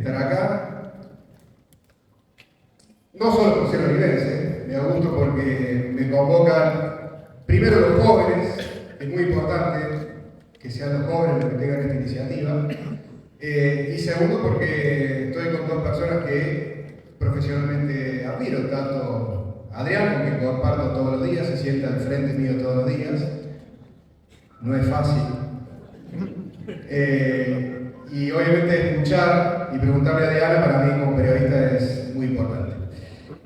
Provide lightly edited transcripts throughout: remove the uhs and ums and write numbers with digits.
estar acá, no solo por ser olivense, me da gusto porque me convocan primero los jóvenes, es muy importante que sean los jóvenes los que tengan esta iniciativa, y segundo porque estoy con dos personas que profesionalmente admiro, tanto Adrián, con quien comparto todos los días, se sienta al frente mío todos los días, no es fácil. Y obviamente escuchar y preguntarle a Diana para mí como periodista es muy importante.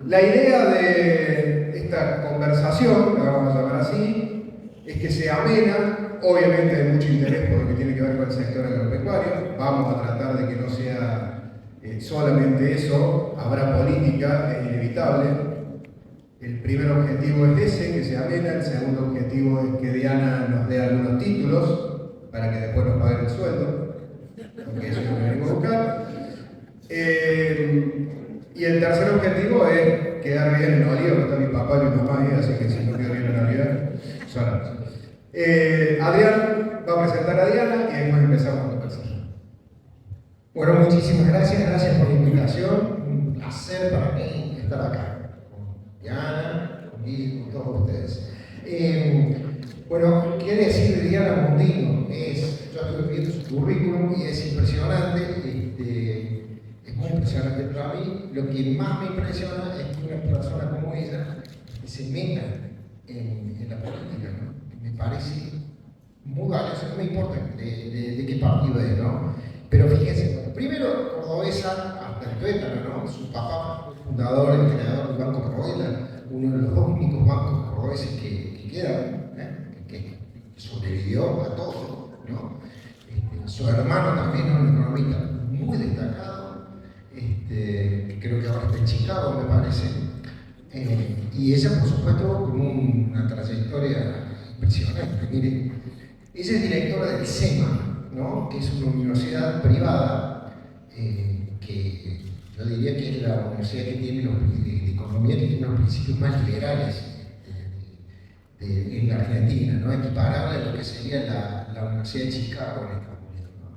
La idea de esta conversación, la vamos a llamar así, es que sea amena, obviamente hay mucho interés por lo que tiene que ver con el sector agropecuario, vamos a tratar de que no sea solamente eso, habrá política, es inevitable. El primer objetivo es ese, que sea amena, el segundo objetivo es que Diana nos dé algunos títulos, para que después nos paguen el sueldo, porque eso es lo que venimos a buscar. Y el tercer objetivo es quedar bien en Oliva, que está mi papá y mi mamá ahí, así que si no quedo bien en Navidad, son. Adrián va a presentar a Diana y después empezamos a conversar. Bueno, muchísimas gracias por la invitación. Un placer para mí estar acá con Diana, con Guille, con todos ustedes. Bueno, ¿qué decir de Diana Mondino? Yo estuve viendo su currículum y es impresionante, es muy impresionante, pero a mí lo que más me impresiona es que una persona como ella se meta en la política, ¿no? Me parece muy valioso, no me importa de qué partido es, ¿no? Pero fíjense, primero cordobesa hasta el tuétano, ¿no? Su papá fue fundador y creador del Banco Proela, uno de los dos únicos bancos cordobeses que quedan, que sobrevivió a todo, ¿no? Su hermano también es un economista muy destacado, que creo que ahora está en Chicago, me parece, y ella, por supuesto, con una trayectoria impresionante. Mire, ella es directora del SEMA, ¿no? Que es una universidad privada, que yo diría que es la universidad que tiene de economía que tiene los principios más liberales en la Argentina, ¿no? Equiparable a lo que sería la Universidad de Chicago en Estados Unidos, ¿no?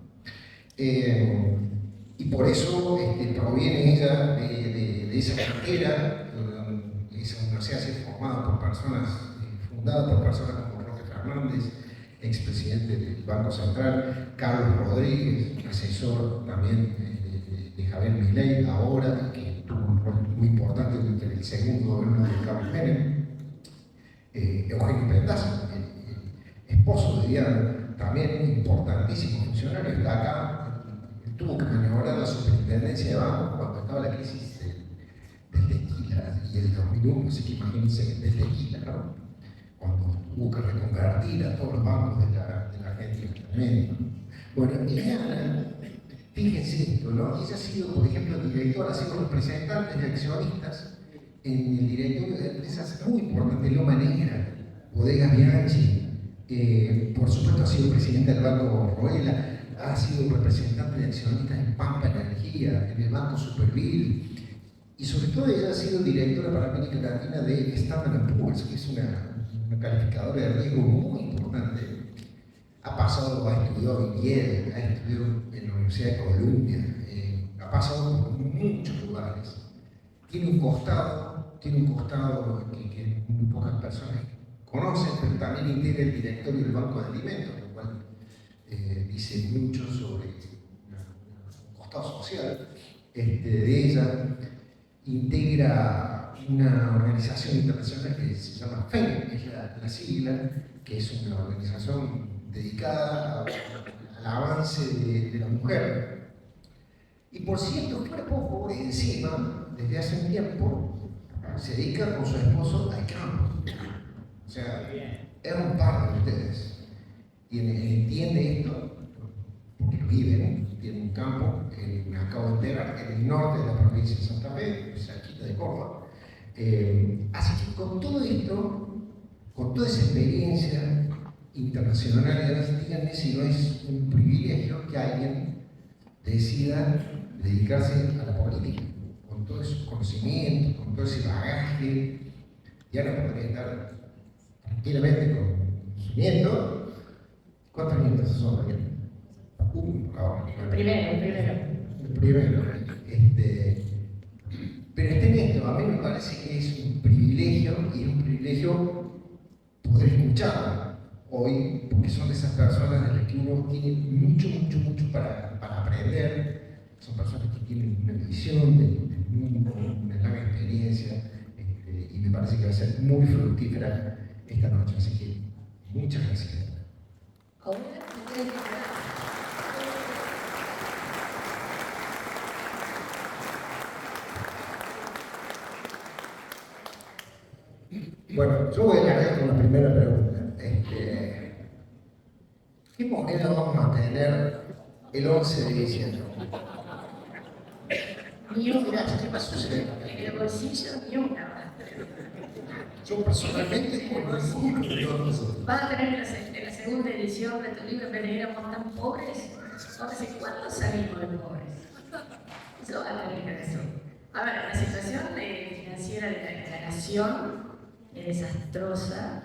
Y por eso proviene ella de esa cartera. Esa universidad se ha formado por personas, fundada por personas como Roque Fernández, expresidente del Banco Central, Carlos Rodríguez, asesor también de Javier Milei, ahora, que tuvo un rol muy importante durante el segundo gobierno de Carlos Menem, Eugenio Pendaza, el esposo de Diana, también importantísimo funcionario, está acá, tuvo que maniobrar la superintendencia de bancos cuando estaba la crisis del tequila y el 2001, así que imagínense del tequila, ¿no? Cuando tuvo que reconvertir a todos los bancos de la Argentina también. Bueno, y Diana, fíjense esto, ¿no? Ella ha sido, por ejemplo, directora, ha sido representante de accionistas en el directorio de empresas muy importantes, Loma Negra, Bodegas Bianchi, por supuesto ha sido presidente del Banco Proela, ha sido representante de accionistas en Pampa Energía, en el Banco Supervil, y sobre todo ella ha sido directora para América Latina de Standard & Poor's, que es una calificadora de riesgo muy importante. Ha estudiado en Yale, ha estudiado en la Universidad de Columbia, ha pasado por muchos lugares. Tiene un costado que muy pocas personas conocen, pero también integra el directorio del Banco de Alimentos, lo cual dice mucho sobre un costado social de ella. Integra una organización internacional que se llama FEM, es la sigla, que es una organización dedicada al avance de la mujer. Y por cierto, fuera poco, encima, desde hace un tiempo, se dedica con su esposo al campo. O sea, es un par de ustedes. Y entiende esto, porque lo vive, ¿no? Tiene un campo que me acabo de enterar, en el norte de la provincia de Santa Fe, cerquita de Córdoba. Así que con todo esto, con toda esa experiencia internacional, díganme si no es un privilegio que alguien decida dedicarse a la política, con todo ese conocimiento, con todo ese bagaje. Diana podría estar tranquilamente con su nieto. ¿Cuántos nietos son, Diana? El primero. primero. Pero está en esto, a mí me parece que es un privilegio, y es un privilegio poder escucharlo hoy, porque son de esas personas de las que uno tiene mucho para aprender. Son personas que tienen una visión del mundo, una larga experiencia, y me parece que va a ser muy fructífera esta noche. Así que muchas gracias. Bueno, yo voy a largar con la primera pregunta. ¿Qué moneda vamos a tener el 11 de diciembre? Ni una, ¿qué pasó? En el bolsillo, ni una. Yo personalmente conozco de todos nosotros. Vas a tener en la segunda edición de tu libro, en vez de éramos tan pobres, ahora sí, ¿cuándo salimos de pobres? Eso va a tener que decir. A ver, la situación financiera de la nación es desastrosa.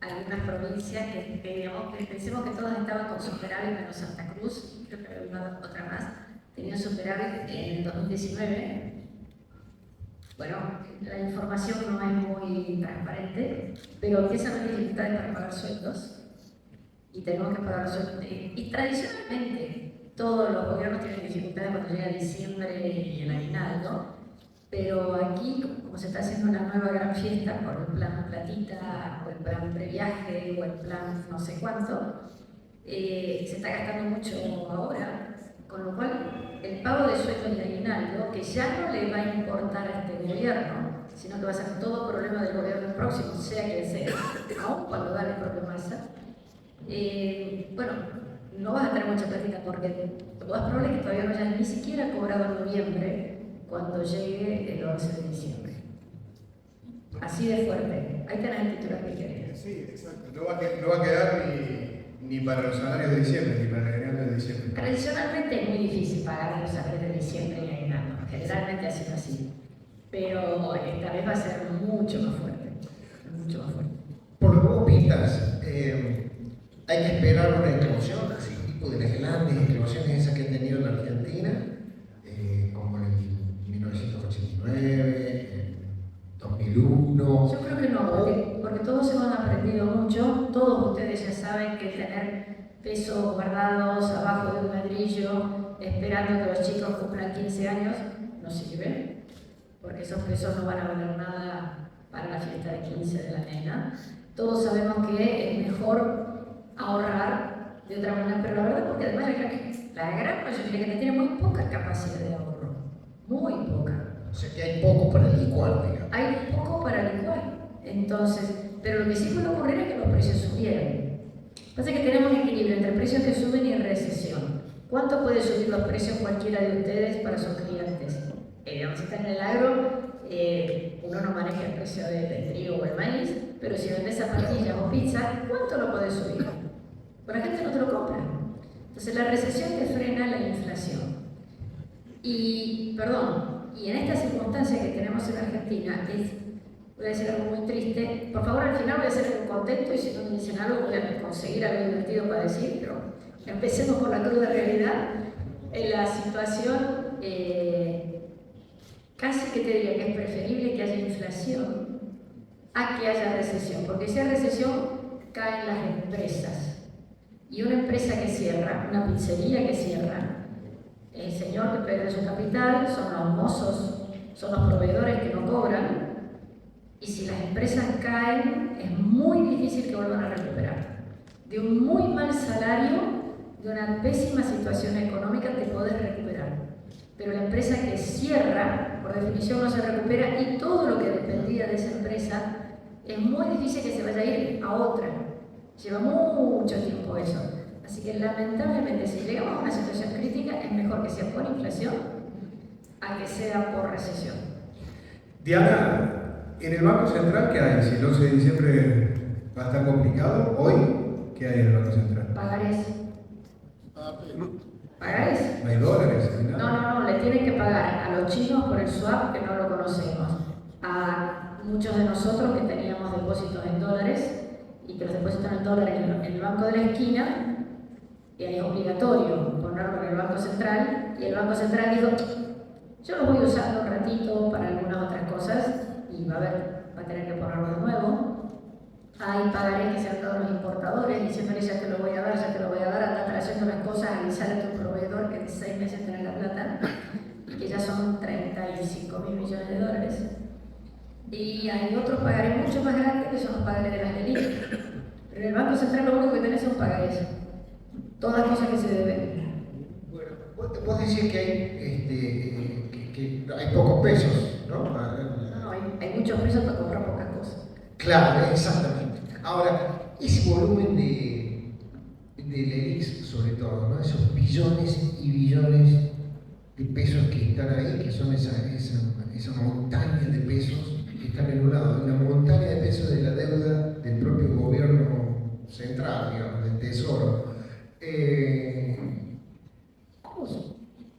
Algunas provincias que pensemos que todas estaban con superávit menos Santa Cruz, creo que había otra más, tenían superávit en el 2019. Bueno, la información no es muy transparente, pero empiezan a haber dificultades para pagar sueldos y tenemos que pagar sueldos. Y tradicionalmente todos los gobiernos tienen dificultades cuando llega diciembre y el aguinaldo, pero aquí, como se está haciendo una nueva gran fiesta por el plan Platita, o el plan previaje, o el plan no sé cuánto, se está gastando mucho ahora, con lo cual el pago de sueldos y aguinaldo, que ya no le va a importar a este gobierno, sino que va a ser todo problema del gobierno próximo, sea quien sea, aún cuando gane el propio Massa, bueno, no vas a tener mucha práctica porque lo más probable es que todavía no hayas ni siquiera cobrado en noviembre cuando llegue el 11 de diciembre. Así de fuerte. Ahí tenés el titular que querías. Sí, exacto. No va a quedar ni para los salarios de diciembre, ni para el aguinaldo de diciembre. Tradicionalmente es muy difícil pagar los salarios de diciembre y aguinaldo. Generalmente ha sido así. Pero esta vez va a ser mucho más fuerte. Mucho más fuerte. Por lo que vos pintas, hay que esperar una eclosión, así tipo de las grandes eclosiones esas que han tenido en la Argentina, como en 1989, en 2001. Yo creo que no, porque todos hemos aprendido mucho, todos ustedes ya saben que tener pesos guardados abajo de un ladrillo, esperando que los chicos cumplan 15 años, no sirve, porque esos pesos no van a valer nada para la fiesta de 15 de la nena. Todos sabemos que es mejor ahorrar de otra manera, pero la verdad porque además la gran mayoría que tiene muy poca capacidad de ahorro, muy poca. O sea que hay poco para licuar, digamos. Hay poco para licuar, entonces, pero lo que sí puede ocurrir es que los precios subieran. Pasa que tenemos un equilibrio entre precios que suben y recesión. ¿Cuánto puede subir los precios cualquiera de ustedes para sus clientes? Digamos, si está en el agro, uno no maneja el precio del trigo o el maíz, pero si vendes zapatillas o pizza, ¿cuánto lo puedes subir? Pues la gente no te lo compra. Entonces la recesión te frena la inflación. Y en esta circunstancia que tenemos en Argentina, voy a decir algo muy triste, por favor al final voy a hacer un contexto y si no me dicen algo voy a conseguir algo divertido para decir, pero empecemos por la cruda realidad. En la situación, casi que te diría que es preferible que haya inflación a que haya recesión, porque si hay recesión caen las empresas. Y una empresa que cierra, una pizzería que cierra, el señor que pierde su capital, son los mozos, son los proveedores que no cobran, y si las empresas caen, es muy difícil que vuelvan a recuperar. De un muy mal salario, de una pésima situación económica, te podés recuperar. Pero la empresa que cierra, por definición no se recupera, y todo lo que dependía de esa empresa, es muy difícil que se vaya a ir a otra. Lleva mucho tiempo eso. Así que lamentablemente si llegamos a una situación crítica es mejor que sea por inflación a que sea por recesión. Diana, en el Banco Central, ¿qué hay? Si el 11 de diciembre va a estar complicado, hoy, ¿qué hay en el Banco Central? Pagarés. ¿Pagarés? ¿No hay dólares? ¿No hay nada? No, le tienen que pagar a los chinos por el swap que no lo conocemos. A muchos de nosotros que teníamos depósitos en dólares y que los depósitos en dólares en el banco de la esquina, es obligatorio poner ponerlo en el Banco Central, y el Banco Central dijo, yo lo voy usando un ratito para algunas otras cosas, y va a tener que ponerlo de nuevo. Hay pagarés que se han dado los importadores, diciéndole ya te lo voy a dar, ya te lo voy a dar, anda trayendo las cosas, avisar a tu proveedor que en 6 meses tenés la plata, y que ya son 35.000 millones de dólares. Y hay otros pagarés mucho más grandes que son los pagarés de las LELIQ. Pero en el Banco Central lo único que tenés son pagarés. Todas las cosas que se deben. Bueno, vos decís que hay pocos pesos, ¿no? No, hay muchos pesos para comprar pocas cosas. Claro, exactamente. Ahora, ese volumen de LELIQs, sobre todo, ¿no? Esos billones y billones de pesos que están ahí, que son esa montaña de pesos que están en un lado, una montaña de pesos de la deuda del propio gobierno central, digamos, del Tesoro.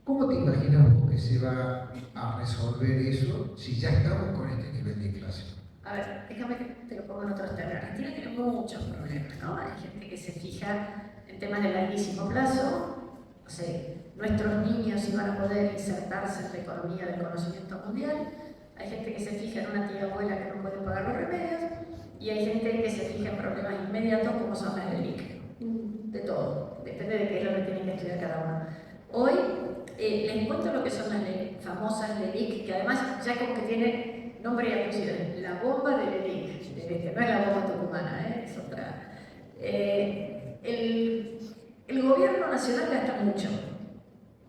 ¿Cómo te imaginas vos que se va a resolver eso si ya estamos con este nivel de inflación? A ver, déjame que te lo pongo en otros términos. Argentina tiene muchos problemas, ¿no? Hay gente que se fija en temas de larguísimo plazo. O sea, nuestros niños iban a poder insertarse en la economía del conocimiento mundial. Hay gente que se fija en una tía abuela que no puede pagar los remedios. Y hay gente que se fija en problemas inmediatos como son las LELIQ. De todo, depende de qué es lo que tienen que estudiar cada uno. Hoy les cuento lo que son las famosas LELIQ, que además ya como que tiene nombre y apellido. La bomba de LELIQ, que no es la bomba tucumana, es otra. El gobierno nacional gasta mucho,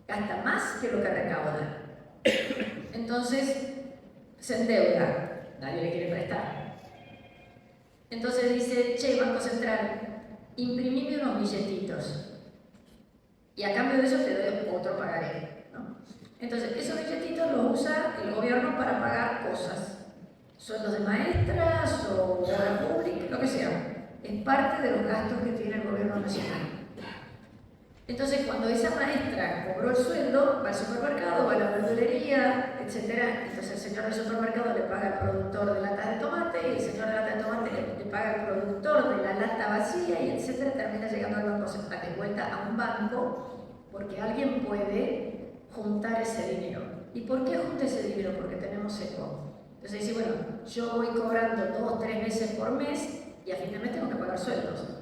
gasta más que lo que recauda. Entonces se endeuda, nadie le quiere prestar. Entonces dice, che, Banco Central, imprimime unos billetitos y a cambio de eso te doy otro pagaré, ¿no? Entonces esos billetitos los usa el gobierno para pagar cosas, sueldos de maestras o obra pública, lo que sea. Es parte de los gastos que tiene el gobierno nacional. Entonces cuando esa maestra cobró el sueldo, va al supermercado, va a la verdulería, etc. Entonces el señor del supermercado le paga al productor de latas de tomate y el señor de lata de tomate le paga al productor de la lata vacía y etc. Termina llegando al Banco Central de vuelta a un banco porque alguien puede juntar ese dinero. ¿Y por qué junta ese dinero? Porque tenemos ECO. Entonces dice, bueno, yo voy cobrando 2 o 3 veces por mes y a fin de mes tengo que pagar sueldos.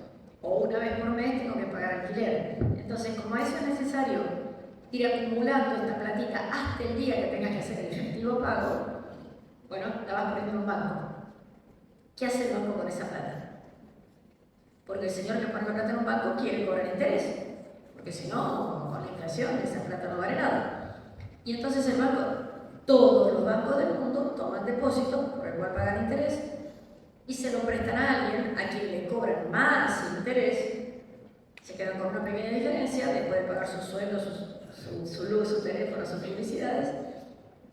O una vez por mes tengo que pagar alquiler. Entonces, como eso es necesario ir acumulando esta platita hasta el día que tengas que hacer el efectivo pago, bueno, la vas poniendo en un banco. ¿Qué hace el banco con esa plata? Porque el señor que pone la plata en un banco quiere cobrar interés. Porque si no, con la inflación, esa plata no vale nada. Y entonces el banco, todos los bancos del mundo toman depósitos por el cual pagan interés y se lo prestan a alguien a quien le cobran más interés, se quedan con una pequeña diferencia, después de pagar sus sueldos, su luz, su teléfono, sus publicidades,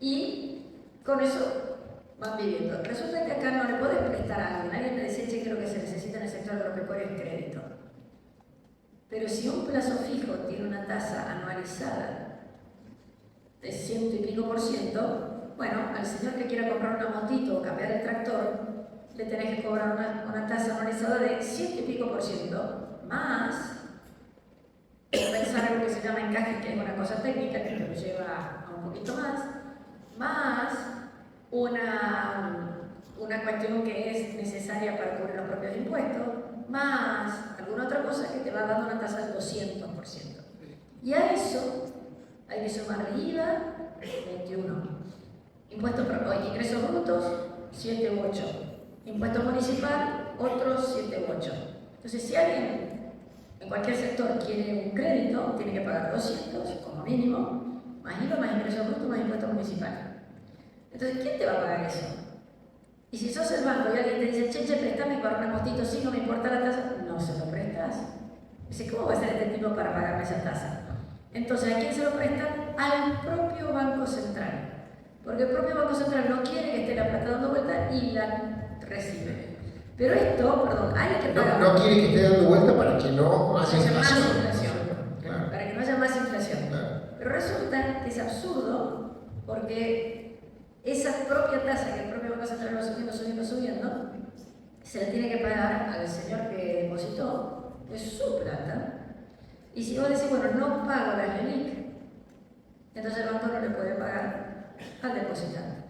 y con eso van viviendo. Resulta que acá no le podés prestar a alguien me dice, che, que lo que se necesita en el sector agropecuario es crédito. Pero si un plazo fijo tiene una tasa anualizada de 100 y pico %, bueno, al señor que quiera comprar una motito o cambiar el tractor, le tenés que cobrar una tasa anualizada de 100 y pico % más pensar en lo que se llama encaje, que es una cosa técnica que te lo lleva a un poquito más una cuestión que es necesaria para cubrir los propios impuestos, más alguna otra cosa que te va dando una tasa del 200%. Y a eso hay que sumarle IVA, 21. Ingresos brutos, 7 u 8. Impuesto municipal, otros 7 u 8. Entonces, si alguien en cualquier sector quiere un crédito, tiene que pagar 200 como mínimo, más IVA, más ingresos brutos, más impuesto municipal. Entonces, ¿quién te va a pagar eso? Y si sos el banco y alguien te dice, che, préstame para un motito, sí, no me importa la tasa, no se lo prestas. Dice, ¿cómo va a ser este tipo para pagarme esa tasa? Entonces, ¿a quién se lo prestan? Al propio Banco Central. Porque el propio Banco Central no quiere que esté la plata dando vuelta y la recibe. Pero esto, perdón, hay que pagar. No quiere que esté dando vuelta para que no haya inflación. Claro. Para que no haya más inflación. Claro. Pero resulta que es absurdo porque esa propia tasa que el propio Banco Central va subiendo, se la tiene que pagar al señor que depositó, es su plata. Y si vos decís, bueno, no pago las Entonces el banco no le puede pagar al depositante.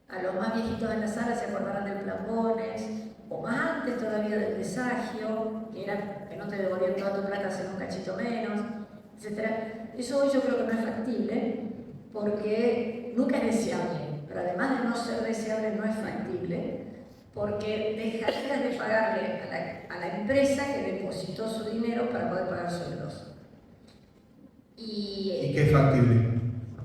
A los más viejitos en la sala se acordarán del plan Bones, o más antes todavía del presagio, que era que no te devolvían toda tu plata, hacer un cachito menos, etc. Eso hoy yo creo que no es factible, porque nunca es deseable, pero además de no ser deseable no es factible, porque dejarías de pagarle a la empresa que depositó su dinero para poder pagar sueldos. ¿Y qué es factible?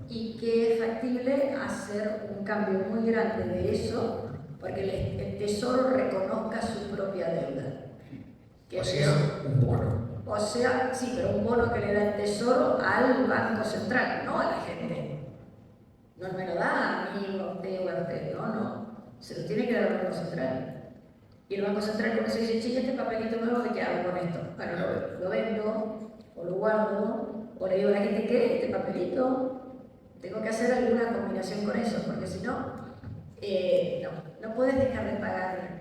Y que es factible hacer un cambio muy grande de eso, porque el Tesoro reconozca su propia deuda. O sea, un bono. O sea, sí, pero un bono que le da el Tesoro al Banco Central, no a la gente. No me lo da a mí, a usted o a usted, no. Se lo tiene que dar al Banco Central. Y el Banco Central con eso dice, che, este papelito nuevo, ¿de qué hago con esto? Bueno, lo vendo, o lo guardo, o le digo a la gente, ¿qué? ¿Este papelito? Tengo que hacer alguna combinación con eso, porque si no, no puedes dejar de pagar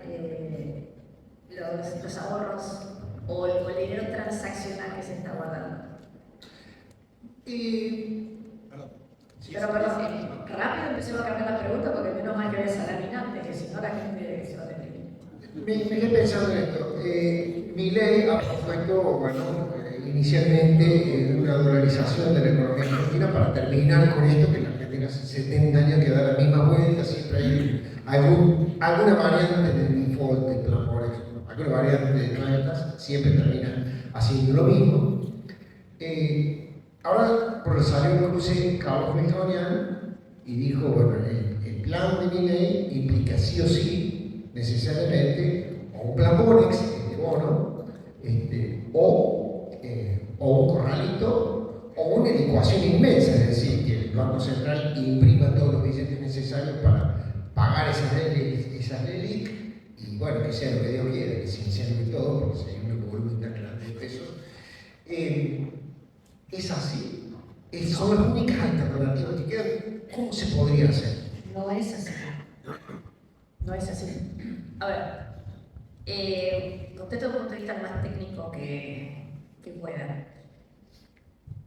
los ahorros o el dinero transaccional que se está guardando. Pero perdón, rápido empecemos a cambiar la pregunta porque menos mal que voy a salaminante, que si no la gente se va a deprimir. Me quedé pensando en esto. Milei ha propuesto, bueno, inicialmente una dolarización de la economía argentina para terminar con esto, que la Argentina hace 70 años que da la misma vuelta, siempre hay alguna variante del default del plan Forex, alguna variante de nuevas, siempre terminan haciendo lo mismo. Ahora salió un cruce Carlos Melconian y dijo, bueno, el plan de Milei implica sí o sí, necesariamente, o un plan Bonex, de bono, o un corralito, o una licuación inmensa, es decir, que el Banco Central imprima todos los billetes necesarios para pagar esas LELIQ, y bueno, que sea lo que Dios quiera, que se incendie todo, porque sería un volumen tan grande de pesos. Es así. Son las únicas alternativas que quedan. ¿Cómo se podría hacer? No es así. No es así. Ahora, contesto desde un punto de vista más técnico que pueda.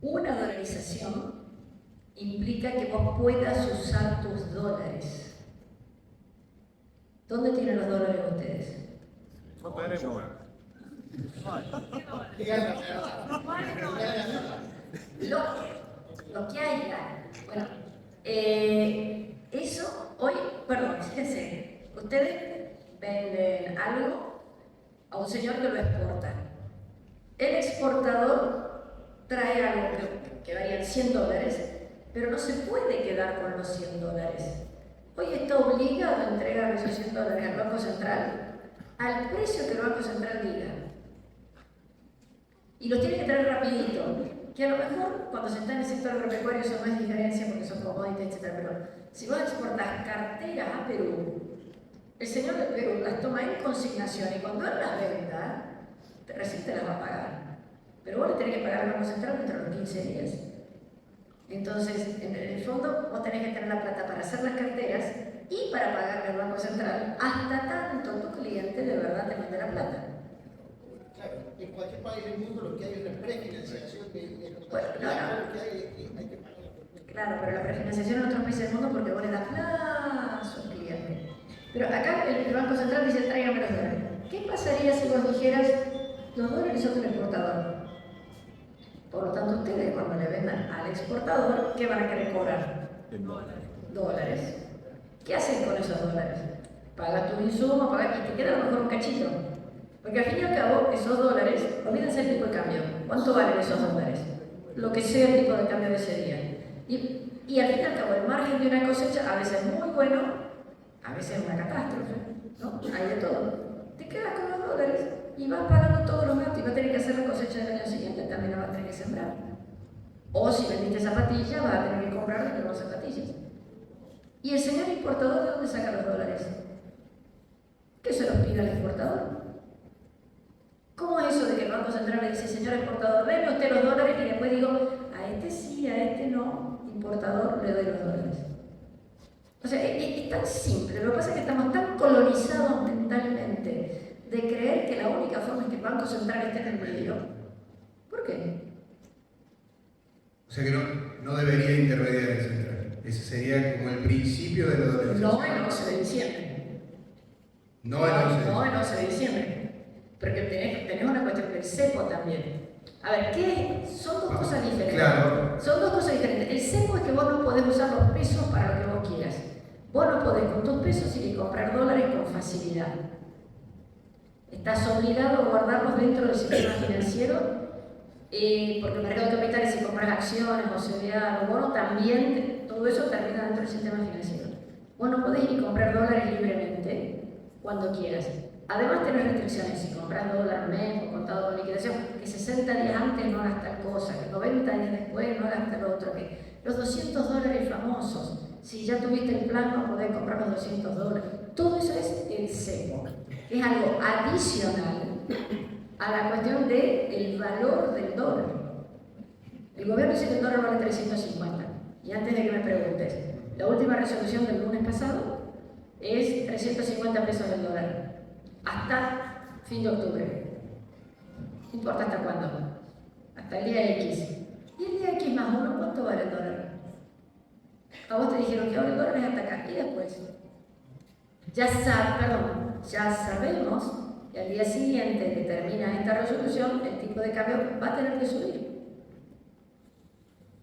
Una dolarización implica que vos puedas usar tus dólares. ¿Dónde tienen los dólares ustedes? No tenemos. Lo que haya. Bueno, eso hoy, perdón, fíjense, ustedes venden algo a un señor que lo exporta. El exportador trae algo que varían $100, pero no se puede quedar con los $100. Hoy está obligado a entregar esos $100 al Banco Central al precio que el Banco Central diga. Y los tiene que traer rapidito. Que a lo mejor cuando se está en el sector agropecuario eso no es diferencia porque son commodities, etc. Pero si vos exportás carteras a Perú, el señor de Perú las toma en consignación y cuando él las venda, recién te las va a pagar. Pero vos le tenés que pagar al Banco Central dentro de los 15 días. Entonces, en el fondo, vos tenés que tener la plata para hacer las carteras y para pagarle al Banco Central hasta tanto tu cliente de verdad te mande la plata. Claro, en cualquier país del mundo lo que hay es una prefinanciación de los Bueno, no. lo que hay que pagar. Claro, pero la prefinanciación en otros países del mundo porque vos le das plazo al cliente. Pero acá el Banco Central dice, tráigame los dólares. ¿Qué pasaría si vos dijeras, los dólares son del exportador? Por lo tanto, ustedes cuando le vendan al exportador, ¿qué van a querer cobrar? Dólares. ¿Qué hacen con esos dólares? Pagas tu insumo, pagas y te queda a lo mejor un cachito. Porque al fin y al cabo, esos dólares, olvídense el tipo de cambio. ¿Cuánto valen esos dólares? Lo que sea el tipo de cambio de ese día. Y al fin y al cabo, el margen de una cosecha a veces es muy bueno, a veces es una catástrofe, ¿no? Hay de todo. Te quedas con los dólares y vas pagando todos los gastos y vas a tener que hacer la cosecha del año siguiente, también la vas a tener que sembrar. O si vendiste zapatillas, vas a tener que comprar de nuevas zapatillas. ¿Y el señor importador de dónde saca los dólares? ¿Qué se los pide al exportador? ¿Cómo es eso de que el Banco Central le dice, señor exportador, deme usted los dólares y después digo, a este sí, a este no, importador, le doy los dólares? O sea, es tan simple. Lo que pasa es que estamos tan colonizados mentalmente de creer que la única forma es que el Banco Central esté en el medio. ¿Por qué? O sea que no debería intermediar el central. Ese sería como el principio de la dolarización. No el 11 de diciembre. No el 11 de diciembre. No el 11 de diciembre. Porque tenés una cuestión del cepo también. A ver, ¿qué? Son dos cosas diferentes. Claro. Son dos cosas diferentes. El cepo es que vos no podés usar los pesos para lo que vos quieras. Vos no podés con tus pesos ir y comprar dólares con facilidad. Estás obligado a guardarlos dentro del sistema financiero, porque el mercado de capitales, si compras acciones o CDA o bonos, también todo eso termina dentro del sistema financiero. Vos no podés ir y comprar dólares libremente cuando quieras. Además tenés restricciones, si compras dólar mes o contado con liquidación, que 60 días antes no hagas tal cosa, que 90 días después no hagas tal otro, que los 200 dólares famosos, si ya tuviste el plan no podés comprar los 200 dólares. Todo eso es el cepo, que es algo adicional a la cuestión del valor del dólar. El gobierno dice que el dólar vale 350, y antes de que me preguntes, la última resolución del lunes pasado es 350 pesos del dólar. Hasta fin de octubre. No importa hasta cuándo. Hasta el día X. Y el día X más uno, ¿cuánto vale el dólar? A vos te dijeron que ahora el dólar es hasta acá. Y después. Ya sabemos que al día siguiente que termina esta resolución, el tipo de cambio va a tener que subir.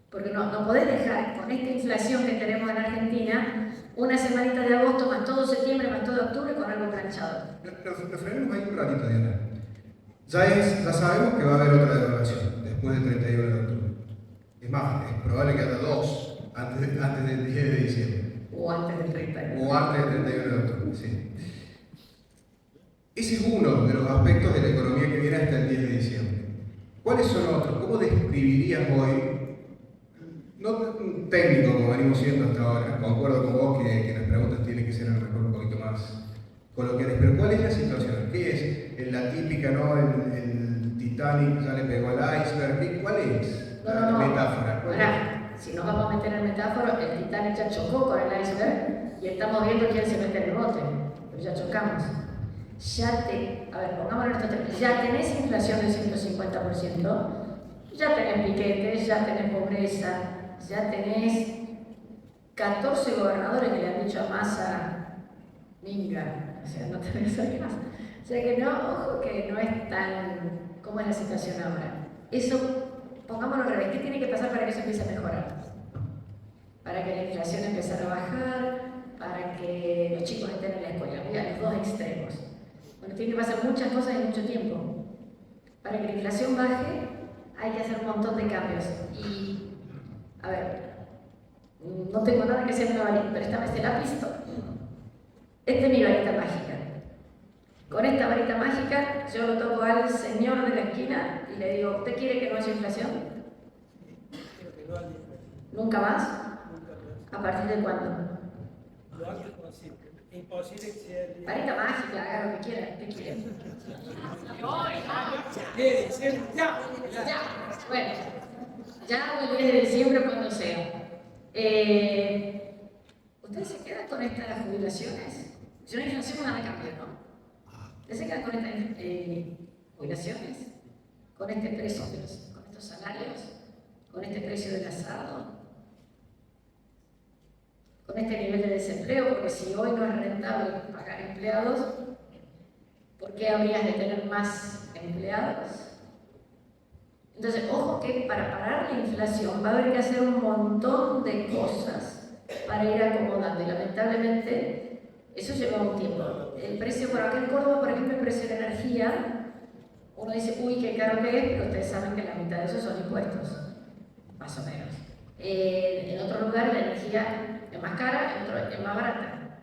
Porque no podés dejar con esta inflación que tenemos en Argentina una semanita de agosto, más todo septiembre, más todo octubre, con algo planchado. Lo frenemos ahí un ratito, Diana. Ya sabemos que va a haber otra devaluación después del 31 de octubre. Es más, es probable que haya dos antes del 10 de diciembre. O antes del 31. O antes del 31 de octubre, sí. Ese es uno de los aspectos de la economía que viene hasta el 10 de diciembre. ¿Cuáles son otros? ¿Cómo describirías hoy? No un técnico como venimos siendo hasta ahora, concuerdo con vos que las preguntas tienen que ser a lo mejor un poquito más coloquiales, pero ¿cuál es la situación? ¿Qué es la típica, no? El Titanic ya le pegó al iceberg, ¿cuál es la metáfora? Ahora, si nos vamos a meter en metáfora, el Titanic ya chocó con el iceberg y estamos viendo quién se mete en el bote, pero ya chocamos. Pongámoslo en estos términos, ya tenés inflación del 150%, ya tenés piquetes, ya tenés pobreza, ya tenés 14 gobernadores que le han dicho a Massa, minga, o sea, no te voy a hacer caso. O sea que no, ojo que no es tan como es la situación ahora. Eso, pongámoslo al revés, ¿qué tiene que pasar para que eso empiece a mejorar? Para que la inflación empiece a bajar, para que los chicos estén en la escuela, voy a los dos extremos. Bueno, tiene que pasar muchas cosas en mucho tiempo. Para que la inflación baje, hay que hacer un montón de cambios. Y, a ver, no tengo nada que sea una varita, pero esta vez se la ha visto. Esta es mi varita mágica. Con esta varita mágica, yo lo toco al señor de la esquina y le digo, ¿usted quiere que no haya inflación? ¿Nunca más? ¿A partir de cuándo? Imposible que sea el día. Varita mágica, haga lo que quiera. ¿Qué quiere? Ya. Bueno, ya o el 10 de diciembre, cuando sea. ¿Ustedes se quedan con estas jubilaciones? Si no hay inflación, nada cambia, ¿no? ¿Ustedes se quedan con estas jubilaciones? ¿Con este precio, con estos salarios? ¿Con este precio del asado? ¿Con este nivel de desempleo? Porque si hoy no es rentable pagar empleados, ¿por qué habrías de tener más empleados? Entonces, ojo que para parar la inflación va a haber que hacer un montón de cosas para ir acomodando y lamentablemente eso lleva un tiempo. El precio, por acá en Córdoba, por ejemplo, el precio de la energía, uno dice, uy, qué caro que es, pero ustedes saben que la mitad de eso son impuestos, más o menos. En otro lugar la energía es más cara, en otro es más barata.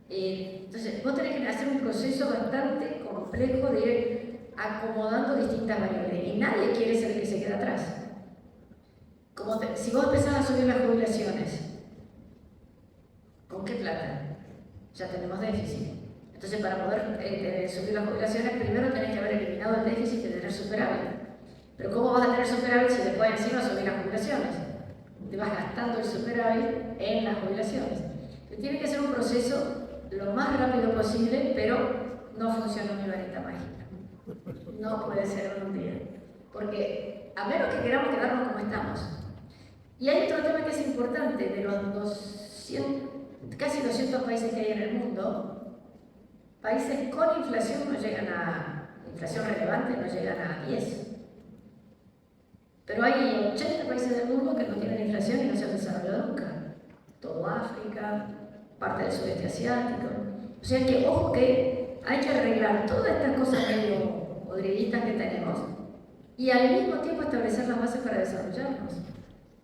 Entonces, vos tenés que hacer un proceso bastante complejo de ir acomodando distintas variables y nadie quiere ser el que se queda atrás. Si vos empezás a subir las jubilaciones, ¿con qué plata? Ya tenemos déficit. Entonces, para poder subir las jubilaciones, primero tenés que haber eliminado el déficit y tener superávit. Pero ¿cómo vas a tener superávit si después encima subir las jubilaciones? Te vas gastando el superávit en las jubilaciones. Entonces, tiene que ser un proceso lo más rápido posible, pero no funciona mi varita mágica. No puede ser en un día. Porque a menos que queramos quedarnos como estamos, Y hay otro tema que es importante, de los 200, casi 200 países que hay en el mundo, países con inflación no llegan a, inflación relevante no llegan a 10. Pero hay 80 países del mundo que no tienen inflación y no se han desarrollado nunca. Todo África, parte del sudeste asiático. O sea que, ojo que hay que arreglar todas estas cosas medio podriditas que tenemos y al mismo tiempo establecer las bases para desarrollarnos.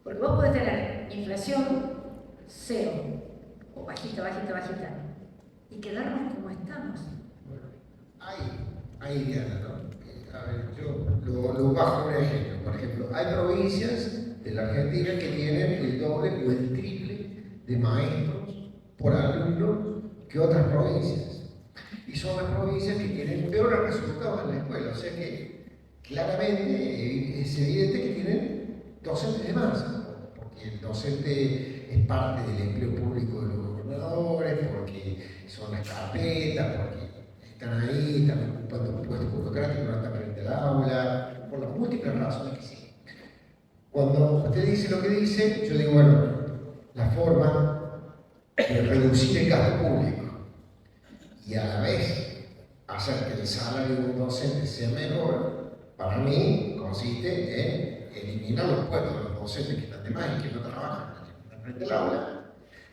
Porque vos podés tener inflación cero, o bajita, bajita, bajita, y quedarnos como estamos. Hay Diana, ¿no? A ver, yo lo bajo un ejemplo. Por ejemplo, hay provincias de la Argentina que tienen el doble o el triple de maestros por alumno que otras provincias. Y son las provincias que tienen peores resultados en la escuela. O sea que claramente es evidente que tienen docentes de más, porque el docente es parte del empleo público de los gobernadores, porque son las carpetas, porque están ahí, están ocupando puestos burocráticos, no están frente al aula, por las múltiples razones que sí. Cuando usted dice lo que dice, yo digo, bueno, la forma de reducir el gasto público y a la vez hacer que el salario de un docente sea mejor, para mí consiste en eliminar los puestos de los docentes que están de más y que no trabajan, que están frente al aula,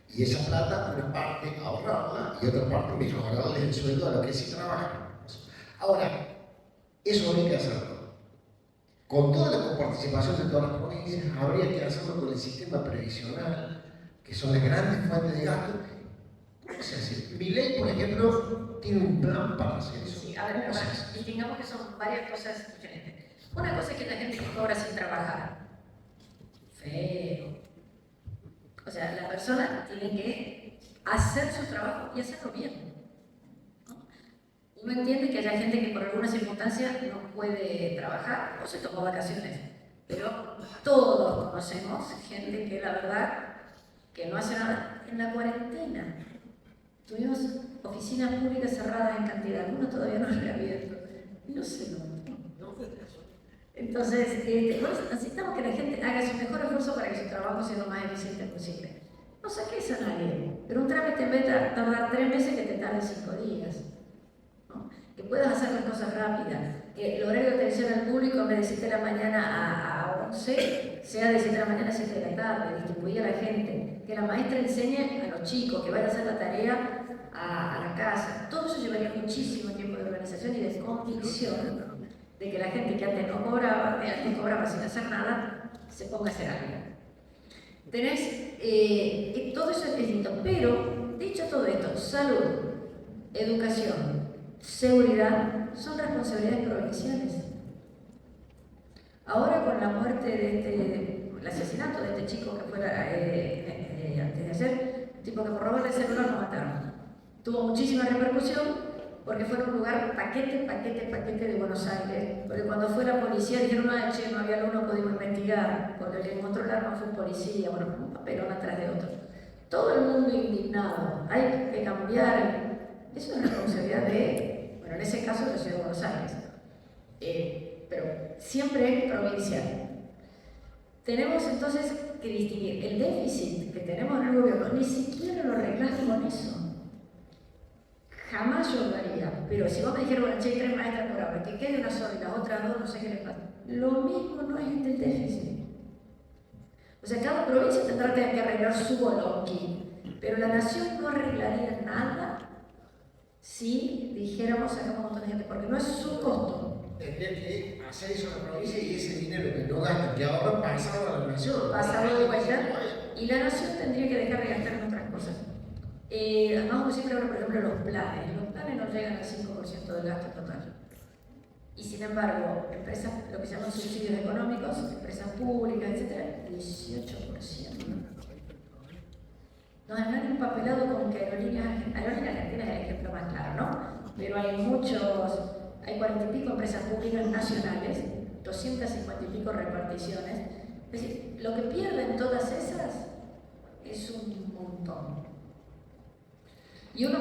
y esa plata, una parte ahorrarla y otra parte mejorarle el sueldo a los que sí trabajan. Ahora, eso hay que hacerlo. Con toda la coparticipación de todas las provincias, habría que hacerlo con el sistema previsional, que son las grandes fuentes de gasto. ¿Cómo se hace? Mi ley, por ejemplo, tiene un plan para hacer eso. Sí, a ver, pero distingamos que son varias cosas diferentes. Una cosa es que la gente que cobra sin trabajar. Feo. O sea, la persona tiene que hacer su trabajo y hacerlo bien. ¿No? Uno entiende que haya gente que por alguna circunstancia no puede trabajar o se tomó vacaciones, pero todos conocemos gente que la verdad que no hace nada. En la cuarentena tuvimos oficinas públicas cerradas en cantidad, algunos todavía no reabiertos, y no se notó. Entonces, necesitamos que la gente haga su mejor esfuerzo para que su trabajo sea lo más eficiente posible. No saques a nadie, pero un trámite en vez de tardar 3 meses que te tarde 5 días. ¿No? Que puedas hacer las cosas rápidas, que el horario de atención al público en vez de 7 de la mañana a 11 sea de 7 de la mañana a 7 de la tarde, distribuir a la gente, que la maestra enseñe a los chicos, que vayan a hacer la tarea a la casa. Todo eso llevaría muchísimo tiempo de organización y de convicción de que la gente que antes no cobraba, que antes cobraba sin hacer nada, se ponga a hacer algo. Tenés, todo eso es distinto, pero dicho todo esto, salud, educación, seguridad, son responsabilidades provinciales. Ahora con la muerte de el asesinato de este chico que fue antes de ayer, un tipo que por robarle el celular lo mataron. Tuvo muchísima repercusión porque fue en un lugar paquete de Buenos Aires, porque cuando fue la policía dijeron, che, no había uno, pudimos investigar, porque el que encontró el arma fue un policía, bueno, un papelón atrás de otro. Todo el mundo indignado, hay que cambiar, eso es responsabilidad de, bueno, en ese caso de la ciudad de Buenos Aires, pero siempre es provincial. Tenemos entonces que distinguir el déficit que tenemos en el gobierno, ni siquiera lo arreglás con eso. Jamás yo lo haría, pero si vos me dijeras, bueno, che, hay 3 maestras por ahora, que quede una sola y las otras 2, no sé qué les pasa. Lo mismo no es el déficit. O sea, cada provincia tendrá que arreglar su bolonqui, pero la nación no arreglaría nada si dijéramos sacamos un montón de gente, porque no es su costo. Tendría que hacer eso en la provincia y ese dinero que no gastan, que ahora pasarlo a la nación. Pasarlo de vuelta, y la nación tendría que dejar de gastar en otras cosas. Además, siempre hablo, por ejemplo, de los planes. Los planes no llegan al 5% del gasto total. Y sin embargo, empresas, lo que se llaman subsidios económicos, empresas públicas, etc., 18%. Nos han empapelado con que Aerolíneas Argentinas es el ejemplo más claro, ¿no? Pero hay 40 y pico empresas públicas nacionales, 250 y pico reparticiones. Es decir, lo que pierden todas esas es un montón. Y uno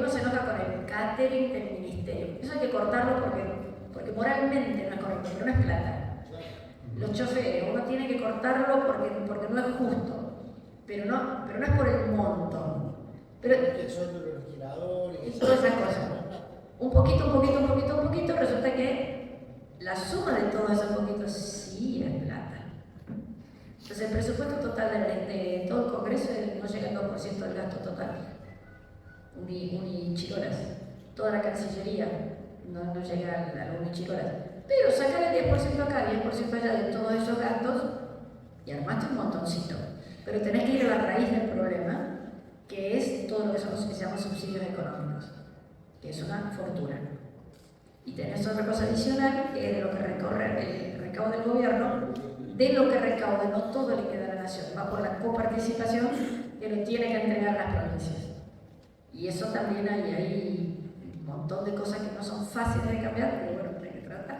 se enoja con el catering del ministerio. Eso hay que cortarlo porque moralmente no es correcto, pero no es plata. Los choferes, uno tiene que cortarlo porque no es justo, pero no es por el monto. Pero, El sueldo de los legisladores. y todas esas cosas. Un poquito, resulta que la suma de todos esos poquitos sí es plata. Entonces el presupuesto total de todo el Congreso no llega al 2% del gasto total. Unichirolas. Toda la Cancillería no llega a los unichirolas. Pero sacar el 10% acá, el 10% allá de todos esos gastos y armaste un montoncito. Pero tenés que ir a la raíz del problema, que es todo lo que se llaman subsidios económicos, que es una fortuna. Y tenés otra cosa adicional, que es de lo que recorre el recaudo del gobierno, de lo que recauda, no todo le queda a la nación, va por la coparticipación que lo tiene que entregar las provincias. Y eso también hay un montón de cosas que no son fáciles de cambiar, pero bueno, hay que tratar.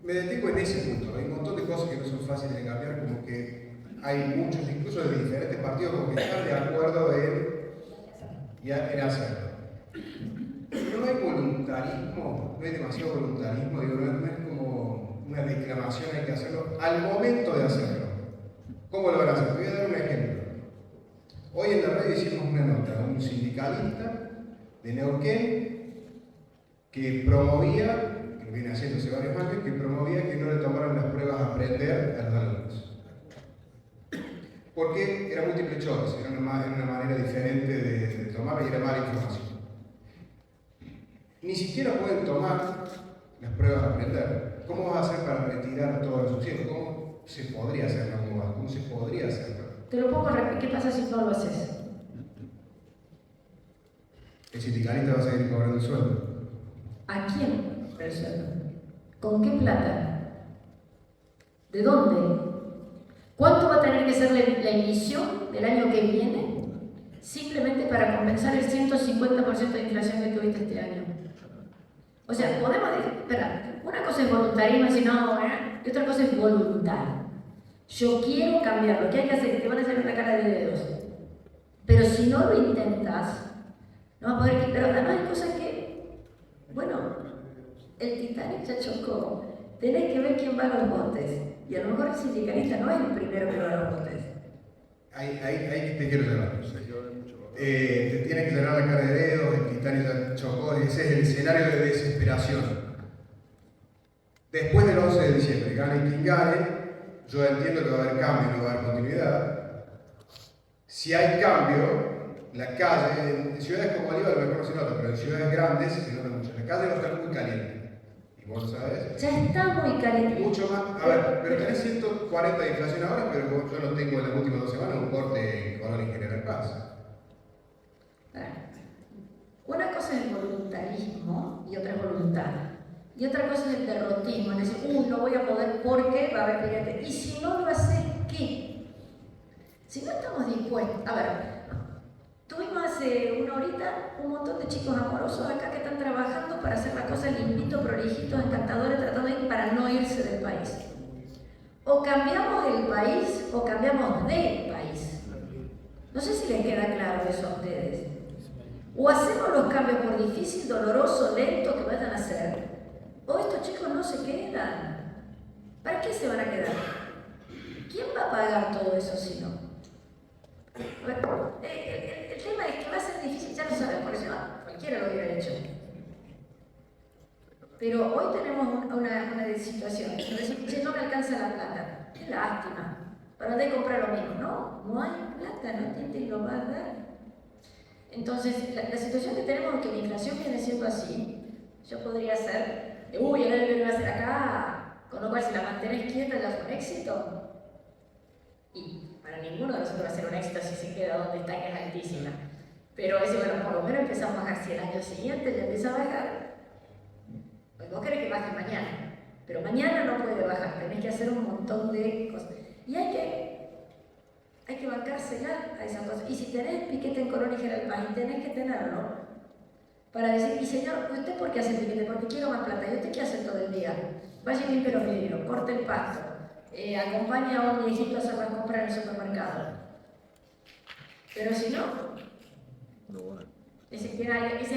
Me detengo en ese punto. Hay un montón de cosas que no son fáciles de cambiar, como que hay muchos, incluso de diferentes partidos, como que están de acuerdo en hacerlo. No hay voluntarismo, no hay demasiado voluntarismo, digo, no es como una declamación, hay que hacerlo al momento de hacerlo. ¿Cómo lo van a hacer? Te voy a dar un ejemplo. Hoy en la radio hicimos una nota a un sindicalista de Neuquén que promovía, que lo viene haciendo hace varios años, que promovía que no le tomaran las pruebas a aprender a los alumnos. Porque era multiple choice, era una manera diferente de tomar y era mala información. Ni siquiera pueden tomar las pruebas a aprender. ¿Cómo vas a hacer para retirar todos los subsidios? ¿Cómo se podría hacer? ¿Cómo se podría hacer? Te lo pongo a repetir, ¿qué pasa si no lo haces? El sindicalista va a seguir cobrando el sueldo. ¿A quién el sueldo? ¿Con qué plata? ¿De dónde? ¿Cuánto va a tener que ser la emisión del año que viene? Simplemente para compensar el 150% de inflación que tuviste este año. O sea, podemos decir, espera, una cosa es voluntarismo, si no, y otra cosa es voluntad. Yo quiero cambiarlo, ¿qué hay que hacer? Te van a hacer una cara de dedos. Pero si no lo intentas, no vas a poder. Pero además hay cosas que, bueno, el Titanic ya chocó. Tenés que ver quién va a los botes. Y a lo mejor el sindicalista no es el primero que va a los botes. Ahí te quiero llevar. Te tiene que cerrar la cara de dedos, el Titanic ya chocó, ese es el escenario de desesperación. Después del 11 de diciembre, gane quien gane, yo entiendo que va a haber cambio, no va a haber continuidad. Si hay cambio, la calle, en ciudades como Bolívar a lo mejor no se nota, pero en ciudades grandes se nota mucho. La calle va a estar muy caliente. ¿Y vos lo sabés? Ya está muy caliente. Mucho más. A ver, pero tenés 140 de inflación ahora, pero yo no tengo en las últimas 2 semanas un corte en Colón y General Paz. Una cosa es el voluntarismo y otra es voluntad. Y otra cosa es el derrotismo, es decir, no voy a poder porque va a haber piquete. Y si no lo haces, ¿qué? Si no estamos dispuestos, a ver, tuvimos hace una horita un montón de chicos amorosos acá que están trabajando para hacer las cosas limpitos, prolijitos, encantadores, tratando de ir para no irse del país. O cambiamos el país o cambiamos de país. No sé si les queda claro eso a ustedes. O hacemos los cambios por difícil, doloroso, lento que vayan a hacer, o estos chicos no se quedan. ¿Para qué se van a quedar? ¿Quién va a pagar todo eso si no? El tema es que va a ser difícil, ya lo saben, porque si no, cualquiera lo hubiera hecho. Pero hoy tenemos una situación, es decir, che, no me alcanza la plata, qué lástima, para de comprar lo mismo. No hay plata, no entienden lo va a dar. Entonces, la situación que tenemos es que la inflación viene siendo así. Yo podría ser, el año que viene va a ser acá, con lo cual si la mantenés quieta ya fue un éxito. Y para ninguno de nosotros va a ser un éxito si se queda donde está, que es altísima. Pero es bueno, por lo menos empezamos a bajar. Si el año siguiente ya empieza a bajar, pues vos querés que baje mañana. Pero mañana no puede bajar, tenés que hacer un montón de cosas. Y hay que bancarse ya a esas cosas. Y si tenés piquete en Colón y General Paz, y tenés que tenerlo, para decir, y señor, ¿usted por qué hace piquete? Porque quiero más plata. ¿Y usted qué hace todo el día? Vaya y limpie los vidrios, corte el pasto, acompaña a un viejito a hacer las compras en el supermercado. Pero si no, ese es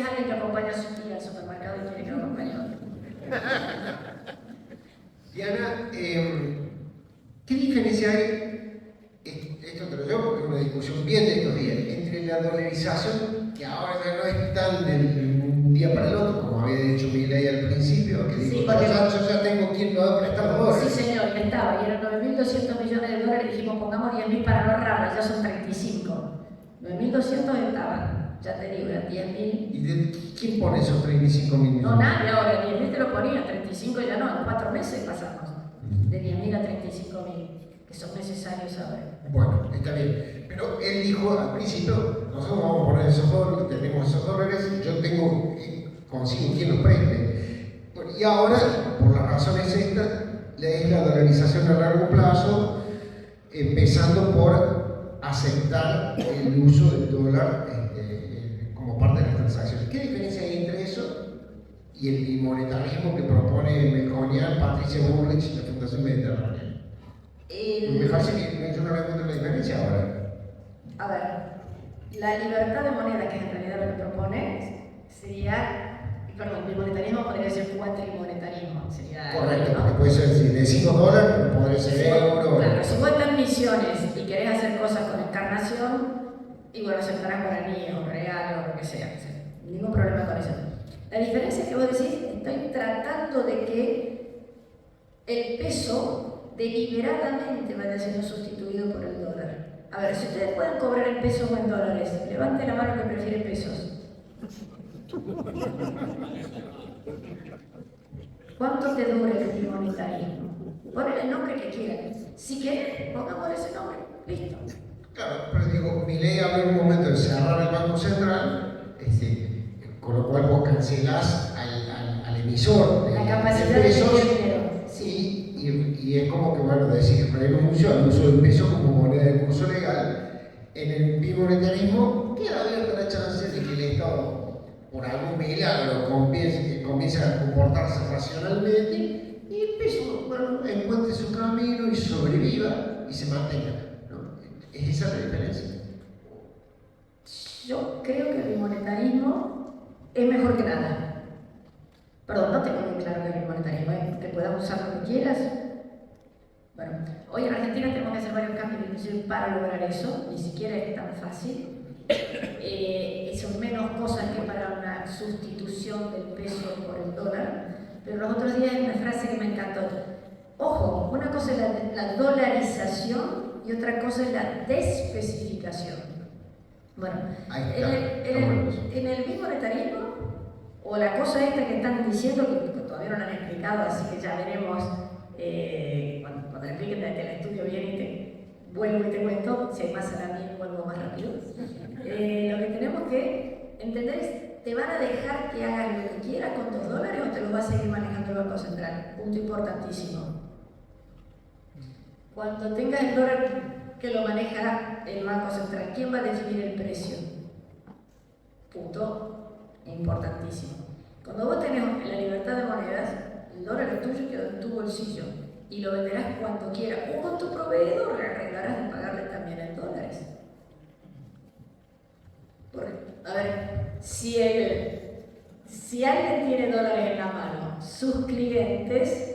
alguien que acompaña a su tía al supermercado y quiere que lo acompañe a otro. Diana, ¿Qué diferencia hay? Esto te lo llevo porque es una discusión bien de estos días, entre la dolarización, que ahora ya no es tan de un día para el otro, como había dicho Milei al principio, que dijo, Sí, porque- yo ya tengo quien me va a prestar los dólares. Sí, señor, y estaba, y eran 9.200 millones de dólares, dijimos pongamos 10.000 para no ahorrarla, ya son 35. 9.200 estaban, ya te digo, eran 10.000. ¿Y quién pone esos 35 millones? No, nadie ahora, 10.000 te lo ponía, 35 ya no, en 4 meses pasamos. De 10.000 a 35.000, que son necesarios ahora. Bueno, está bien. Pero él dijo al principio, nosotros vamos a poner esos dólares, tenemos esos dólares, yo tengo, consigo quien los preste. Y ahora, por las razones estas, es la dolarización a largo plazo, empezando por aceptar el uso del dólar como parte de las transacciones. ¿Qué diferencia hay entre eso y el bimonetarismo que propone Melconian, Patricia Bullrich y la Fundación Mediterránea? Me parece que yo no le encuentro la diferencia ahora. A ver, la libertad de moneda, que en realidad lo que propone, sería, perdón, bimonetarismo podría ser cuatrimonetarismo, sería... Correcto, ¿no? porque puede ser, si decimos dólar, pero podría ser euro. Claro, si vos estás en misiones y querés hacer cosas con encarnación, y bueno, aceptarás guaraní o real o lo que sea, ningún problema con eso. La diferencia es que vos decís, estoy tratando de que el peso deliberadamente vaya siendo sustituido por el dólar. A ver, si ustedes pueden cobrar en pesos o en dólares, levanten la mano que prefiere pesos. ¿Cuánto te dura el bimonetarismo? Ponle el nombre que quieran. Si quieren, pongamos ese nombre. Listo. Claro, pero digo, Milei habló en un momento de cerrar el Banco Central, con lo cual vos cancelás al emisor La capacidad de pesos, emitir dinero. y es como que, bueno, decir, renuncio al uso del peso como moneda de curso legal. En el bimonetarismo queda abierta la chance de que el Estado, por algún milagro, comience a comportarse racionalmente y el peso, bueno, encuentre su camino y sobreviva y se mantenga, ¿no? ¿Es esa la diferencia? Yo creo que el bimonetarismo es mejor que nada. Perdón, no tengo muy claro que el bimonetarismo es que puedas usar lo que quieras. Bueno, hoy en Argentina tenemos que hacer varios cambios inclusive para lograr eso, ni siquiera es tan fácil. Son menos cosas que para una sustitución del peso por el dólar. Pero los otros días hay una frase que me encantó. Ojo, una cosa es la dolarización y otra cosa es la despecificación. Bueno, en el bimonetarismo, o la cosa esta que están diciendo, que todavía no la han explicado, así que ya veremos cuando le expliquen el estudio bien y te vuelvo y te cuento, si hay más a la mía vuelvo más rápido. Lo que tenemos que entender es, ¿te van a dejar que hagas lo que quieras con tus dólares o te los va a seguir manejando el Banco Central? Punto importantísimo. Cuando tengas el dólar que lo maneja el Banco Central, ¿quién va a definir el precio? Punto importantísimo. Cuando vos tenés la libertad de monedas, el dólar es tuyo y queda en tu bolsillo y lo venderás cuando quieras o con tu proveedor le arreglarás de pagarle también en dólares. Porque, a ver, si alguien tiene dólares en la mano, sus clientes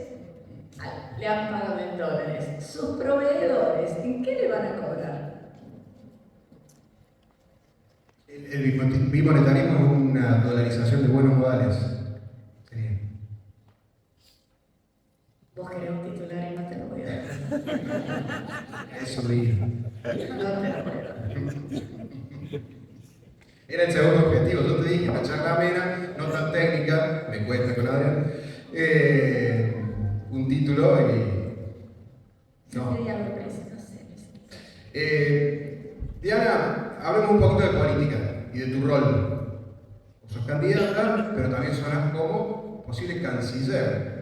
le han pagado en dólares, sus proveedores, ¿en qué le van a cobrar? El bimonetarismo es una dolarización de buenos modales. Vos querés un titular y no te lo voy a dar. Eso leí. No te lo voy a dar. Era el segundo objetivo. Yo te dije, una charla amena, no tan técnica, me cuesta con Adrián. Un título y. No. Diana, hablemos un poquito de política y de tu rol. Vos sos candidata, pero también sonás como posible canciller.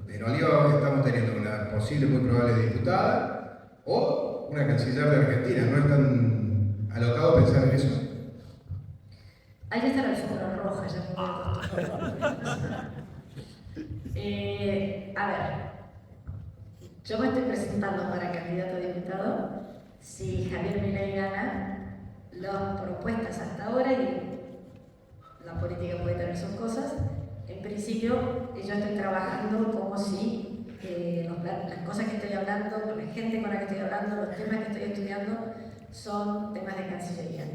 En Oliva estamos teniendo una posible, muy probable diputada o una canciller de Argentina. ¿No es tan alocado pensar en eso? Hay que estar alfombra roja, ya me voy a a ver, yo me estoy presentando para candidato a diputado. Si Javier Milei gana, las propuestas hasta ahora, y la política puede tener sus cosas, en principio yo estoy trabajando como si las cosas que estoy hablando, con la gente con la que estoy hablando, los temas que estoy estudiando, son temas de Cancillería.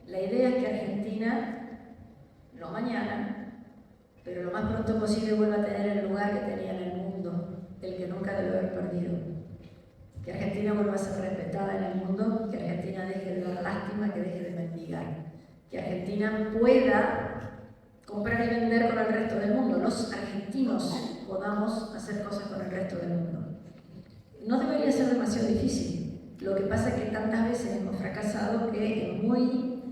La idea es que Argentina, no mañana, pero lo más pronto posible vuelva a tener el lugar que tenía en el mundo, el que nunca debe haber perdido. Que Argentina vuelva a ser respetada en el mundo, que Argentina deje de dar lástima, que deje de mendigar. Que Argentina pueda comprar y vender con el resto del mundo. Los argentinos podamos hacer cosas con el resto del mundo. No debería ser demasiado difícil. Lo que pasa es que tantas veces hemos fracasado que es muy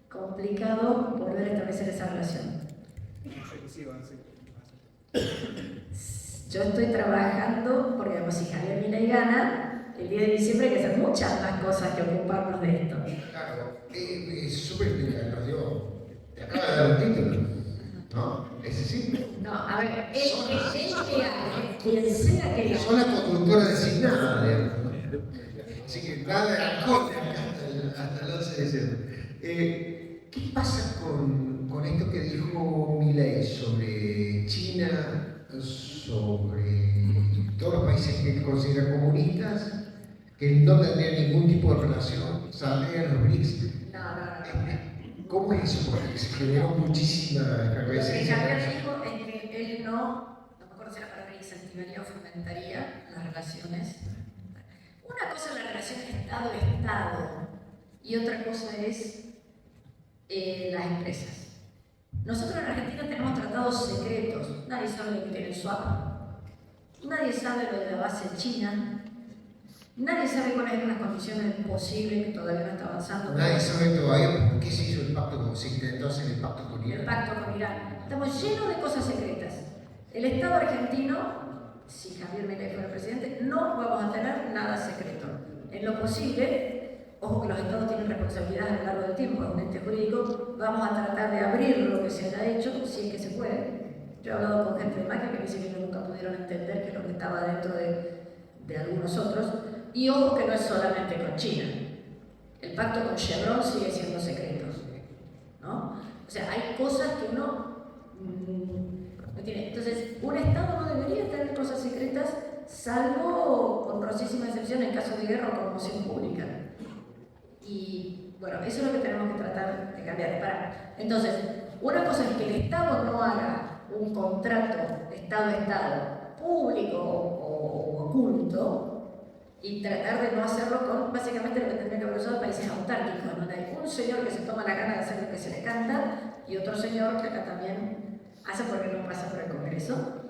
complicado volver a establecer esa relación. Yo estoy trabajando, porque digamos, si Javier Milei gana, el 10 de diciembre hay que hacer muchas más cosas que ocuparnos de esto. Claro, es súper interesante. Te acaba de dar un título, ¿no? ¿Es así? No, a ver, él que gane, quien sea que gane. Son la conductora designada, digamos, ¿no? Así que nada de alcohol hasta el 11 de diciembre. ¿Qué pasa con esto que dijo Milei sobre China, sobre todos los países que él considera comunistas, que no tendrían ningún tipo de relación, saldrían los BRICS? No. ¿Cómo es eso? Porque se generó muchísima Lo que efervescencia. Javier dijo es que él no me acuerdo si la palabra incentivaría o fomentaría las relaciones. Una cosa es la relación Estado-Estado y otra cosa es las empresas. Nosotros en Argentina tenemos tratados secretos. Nadie sabe lo que tiene el swap. Nadie sabe lo de la base china. Nadie sabe cuáles eran las condiciones posibles que todavía no está avanzando. Nadie sabe todavía por qué se hizo el pacto, se intentó hacer el pacto con El Irán. pacto con Irán. Estamos llenos de cosas secretas. El Estado argentino, si Javier Milei fuera presidente, no vamos a tener nada secreto. En lo posible, ojo que los Estados tienen responsabilidad a lo largo del tiempo, es un ente jurídico, vamos a tratar de abrir lo que se haya hecho, si es que se puede. Yo he hablado con gente de Macri que me dice que nunca pudieron entender que lo que estaba dentro de algunos otros. Y ojo que no es solamente con China. El pacto con Chevron sigue siendo secreto, ¿no? O sea, hay cosas que uno no tiene. Entonces, un Estado no debería tener cosas secretas, salvo con honrosísima excepción en caso de guerra o conmoción pública. Y bueno, eso es lo que tenemos que tratar de cambiar, de parar. Entonces, una cosa es que el Estado no haga un contrato Estado-Estado público o oculto, y tratar de no hacerlo con básicamente lo que tendría que haber usado países autárquicos, donde hay un señor que se toma la gana de hacer lo que se le canta y otro señor que acá también hace porque no pasa por el Congreso,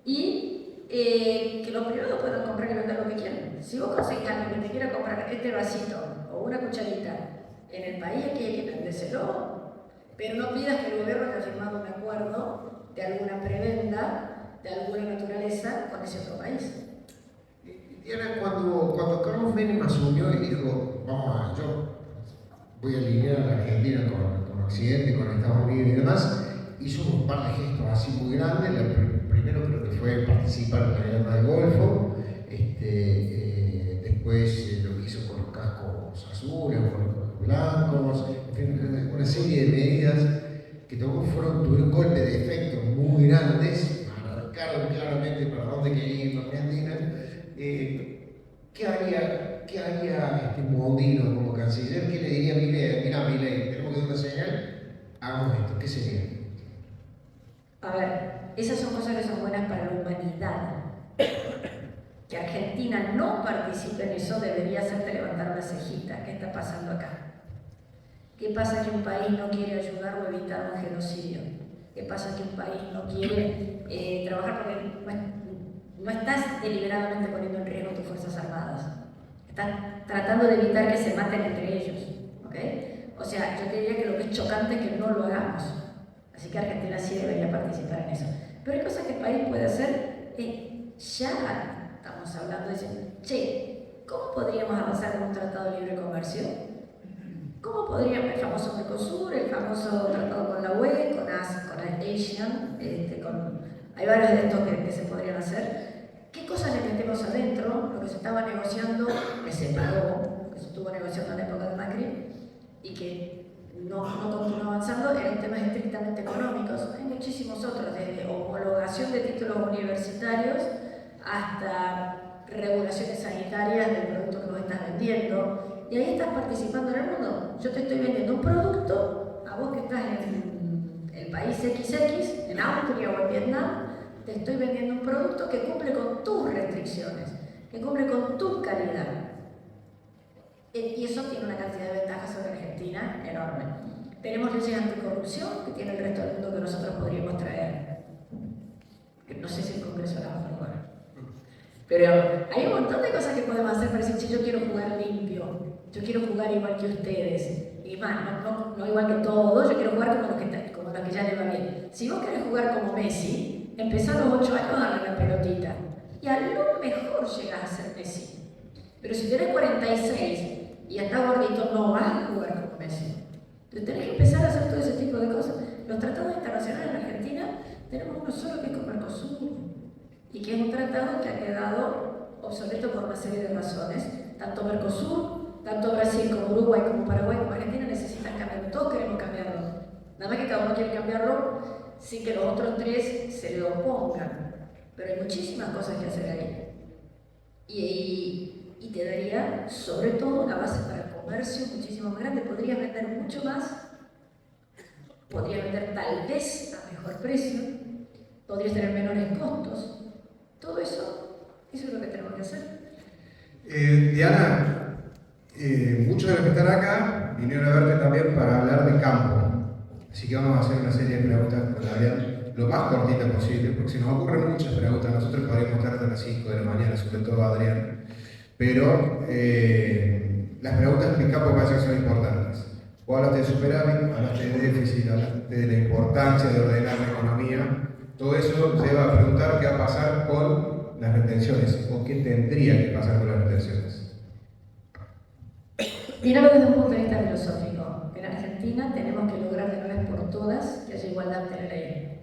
y que los privados puedan comprar y vender lo que quieran. Si vos conseguís a alguien que te quiera comprar este vasito o una cucharita en el país, aquí hay que vendérselo, pero no pidas que el gobierno haya firmado un acuerdo de alguna prebenda, de alguna naturaleza con ese otro país. Diana, cuando Carlos Menem asumió y dijo, yo voy a alinear a la Argentina con Occidente, con Estados Unidos y demás, hizo un par de gestos así muy grandes. Primero creo que fue participar en la guerra del Golfo, después lo que hizo con los cascos azules, con los cascos blancos, en fin, una serie de medidas que tuvieron un golpe de efecto muy grandes, marcaron claramente para dónde quería ir la Argentina. ¿Qué haría Mondino como canciller? ¿Qué le diría a Milei? Mira, Milei, tenemos que dar una señal, hagamos esto. ¿Qué sería? A ver, esas son cosas que son buenas para la humanidad. Que Argentina no participe en eso debería hacerte levantar una cejita. ¿Qué está pasando acá? ¿Qué pasa que un país no quiere ayudar o evitar un genocidio? ¿Qué pasa que un país no quiere trabajar porque no estás deliberadamente poniendo en riesgo tus Fuerzas Armadas? Estás tratando de evitar que se maten entre ellos, ¿ok? O sea, yo te diría que lo que es chocante es que no lo hagamos. Así que Argentina sí debería participar en eso. Pero hay cosas que el país puede hacer. Ya estamos hablando de, ¿cómo podríamos avanzar en un tratado de libre comercio? ¿Cómo podríamos, el famoso Mercosur, el famoso tratado con la UE, con ASEAN, hay varios de estos que se podrían hacer? ¿Qué cosas le metemos adentro? Lo que se estaba negociando, que se pagó, que se estuvo negociando en la época de Macri, y que no continuó avanzando, eran temas estrictamente económicos. Hay muchísimos otros, desde homologación de títulos universitarios hasta regulaciones sanitarias del producto que vos estás vendiendo, y ahí estás participando en el mundo. Yo te estoy vendiendo un producto, a vos que estás en el país XX, en Austria o en Vietnam, te estoy vendiendo un producto que cumple con tus restricciones, que cumple con tu calidad. Y eso tiene una cantidad de ventajas sobre Argentina enorme. Tenemos leyes anticorrupción que tiene el resto del mundo que nosotros podríamos traer. No sé si el Congreso las va a aprobar. Pero hay un montón de cosas que podemos hacer para decir, yo quiero jugar limpio, yo quiero jugar igual que ustedes. Y más, no igual que todos, yo quiero jugar como los que ya le va bien. Si vos querés jugar como Messi, empezá a los 8 años a darle la pelotita. Y a lo mejor llegas a ser Messi. Pero si tenés 46 y estás gordito, no vas a jugar como Messi. Entonces tenés que empezar a hacer todo ese tipo de cosas. Los tratados internacionales en Argentina, tenemos uno solo que es con Mercosur. Y que es un tratado que ha quedado obsoleto por una serie de razones. Tanto Mercosur, tanto Brasil como Uruguay, como Paraguay, como Argentina necesitan cambiarlo. Todos queremos cambiarlo. Nada más que cada uno quiere cambiarlo sin que los otros tres se le opongan. Pero hay muchísimas cosas que hacer ahí. Y te daría, sobre todo, una base para el comercio muchísimo más grande. Podrías vender mucho más, podrías vender tal vez a mejor precio, podrías tener menores costos. Todo eso es lo que tenemos que hacer. Diana, muchos de los que están acá vinieron a verte también para hablar de campo. Así que vamos a hacer una serie de preguntas con Adrián, lo más cortita posible, porque si nos ocurren muchas preguntas, nosotros podríamos estar hasta las 5 de la mañana, sobre todo Adrián. Pero las preguntas en campo parece que son importantes. Vos hablaste de superávit, hablaste de déficit, hablaste de la importancia de ordenar la economía. Todo eso lleva a preguntar qué va a pasar con las retenciones o qué tendría que pasar con las retenciones. Míralo desde un punto de vista filosófico. En Argentina tenemos que lograr de una vez por todas que haya igualdad ante la ley.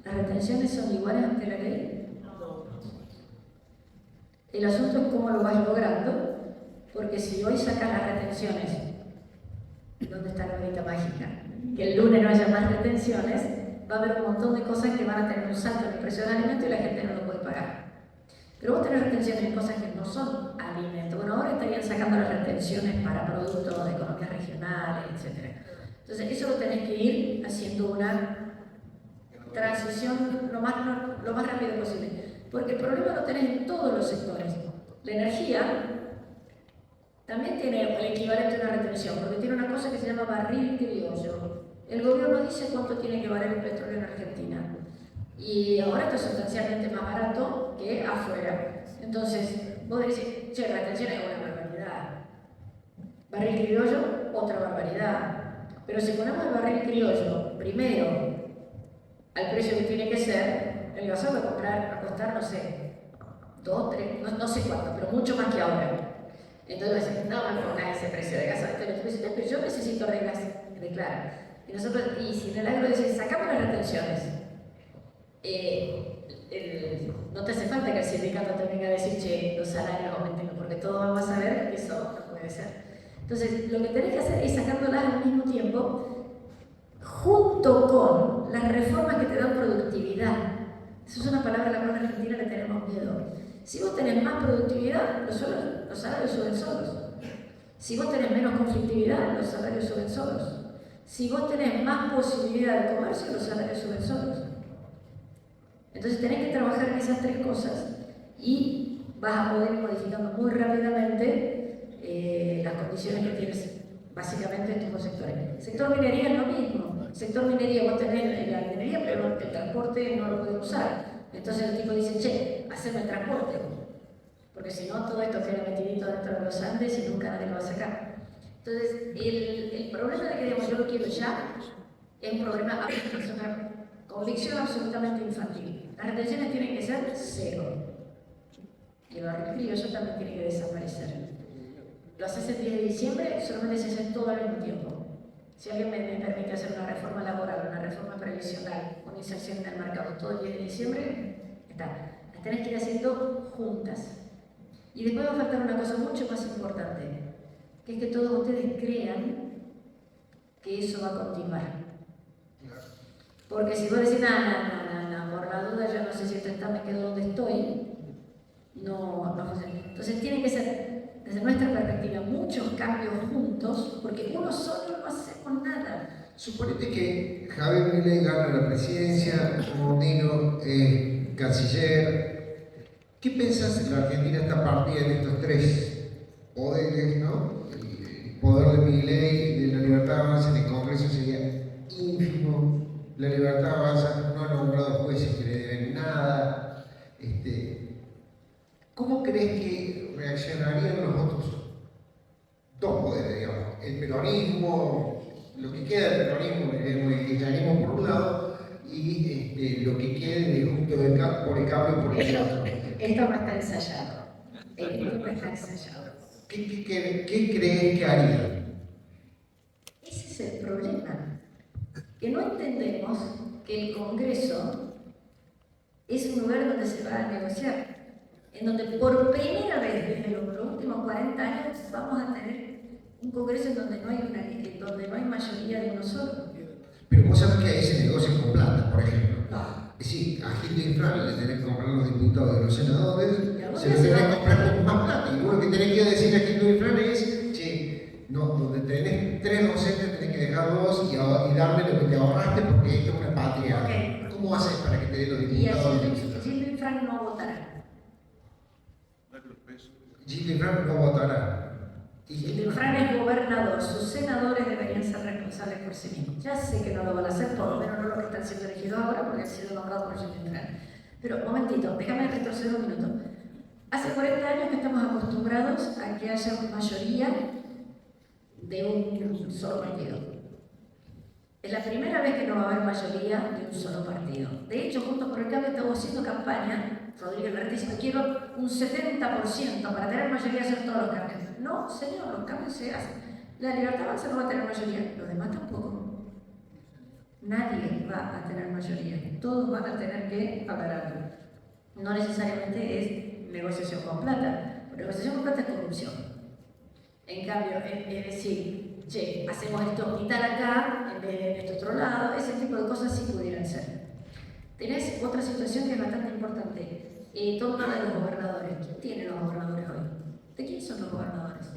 ¿Las retenciones son iguales ante la ley? El asunto es cómo lo vas logrando, porque si hoy sacas las retenciones, ¿dónde está la varita mágica? Que el lunes no haya más retenciones, va a haber un montón de cosas que van a tener un salto en el precio del alimento y la gente no lo puede pagar. Pero vos tenés retenciones en cosas que no son alimentos. Bueno, ahora estarían sacando las retenciones para productos de economías regionales, etc. Entonces, eso lo tenés que ir haciendo una transición lo más rápido posible. Porque el problema lo tenés en todos los sectores. La energía también tiene el equivalente a una retención, porque tiene una cosa que se llama barril criollo. El gobierno dice cuánto tiene que valer el petróleo en Argentina. Y ahora está sustancialmente más barato que afuera. Entonces, vos decís, che, la retención es una barbaridad. Barril criollo, otra barbaridad. Pero si ponemos el barril criollo primero al precio que tiene que ser, el gasol va a costar, no sé, 2, 3, no sé cuánto, pero mucho más que ahora. Entonces, no me pongas ese precio de gasol. Entonces, pero yo necesito reglas claras. Y si en el agro dicen, sacamos las retenciones, no te hace falta que el sindicato te venga a decir, che, los salarios aumenten, porque todos vamos a saber que eso no puede ser. Entonces, lo que tenés que hacer es sacándolas al mismo tiempo, junto con las reformas que te dan productividad. Esa es una palabra a la cual en Argentina le tenemos miedo. Si vos tenés más productividad, los salarios suben solos. Si vos tenés menos conflictividad, los salarios suben solos. Si vos tenés más posibilidad de comercio, los salarios suben solos. Entonces tenés que trabajar en esas tres cosas y vas a poder ir modificando muy rápidamente las condiciones que tienes básicamente en tus dos sectores. El sector minería es lo mismo. El sector minería, vos tenés la minería, pero el transporte no lo puedes usar. Entonces el tipo dice, che, haceme el transporte. Porque si no, todo esto queda metidito dentro de los Andes y nunca nadie lo va a sacar. Entonces, el problema de que digamos yo lo quiero ya es un problema, es una convicción absolutamente infantil. Las retenciones tienen que ser cero. Y el barril criollo también tiene que desaparecer. Lo haces el 10 de diciembre, solamente se hace todo al mismo tiempo. Si alguien me permite hacer una reforma laboral, una reforma previsional, una inserción en el mercado todo el 10 de diciembre, está. Las tenés que ir haciendo juntas. Y después va a faltar una cosa mucho más importante, que es que todos ustedes crean que eso va a continuar. Porque si vos decís, no, por la duda duda, yo no sé si esto está, me quedo donde estoy. No, José. Entonces tiene que ser, desde nuestra perspectiva, muchos cambios juntos, porque uno solo no hacemos nada. Suponete que Javier Milei gana la presidencia, Mondino es canciller. ¿Qué pensás que la Argentina está partida en estos tres poderes, ¿no? El poder de Milei, de la Libertad Avanza en el Congreso sería ínfimo. La Libertad Avanza no ha nombrado jueces que le deben nada. ¿Cómo crees que reaccionarían los otros dos poderes, digamos? El peronismo, lo que queda del peronismo, el kirchnerismo por un lado, y lo que quede de Juntos por el Cambio por el otro. Esto no está ensayado. Esto no está ensayado. ¿Qué crees que haría? Ese es el problema. Que no entendemos que el Congreso es un lugar donde se va a negociar. En donde por primera vez desde los últimos 40 años vamos a tener un Congreso en donde no hay mayoría de uno solo. Pero vos sabés que ahí se negocia con plata, por ejemplo. No. Es decir, a Gil de Infran le tenés que comprar los diputados de los senadores, Ya, se les tenés que comprar con más plata. Y vos lo que tenés que decir a Gil de Infran es, che, no, donde tenés 3 docentes tenés que dejar 2 y darme lo que te ahorraste porque esto es una patria. Okay. ¿Cómo haces para que te den los Y diputados? Gildo Infran no votará. Gil de Infran no votará. Gildo Infran es gobernador, sus senadores deberían ser responsables por sí mismos. Ya sé que no lo van a hacer, por lo menos no los que están siendo elegidos ahora, porque han sido nombrados por Gildo Infran. Pero, un momentito, déjame retroceder un minuto. Hace 40 años que estamos acostumbrados a que haya una mayoría de un solo partido. Es la primera vez que no va a haber mayoría de un solo partido. De hecho, Juntos por el Cambio estamos haciendo campaña, Rodríguez Larreta diciendo quiero un 70% para tener mayoría y hacer todos los cambios. No, señor, los cambios se hacen. La Libertad Avanza no va a tener mayoría, los demás tampoco. Nadie va a tener mayoría, todos van a tener que hablar algo. No necesariamente es negociación con plata, porque negociación con plata es corrupción. En cambio, es decir, che, hacemos esto mitad acá, en vez de este otro lado, ese tipo de cosas sí pudieran ser. Tenés otra situación que es bastante importante. Todo el tema de los gobernadores. ¿Quién tiene los gobernadores hoy? ¿De quién son los gobernadores?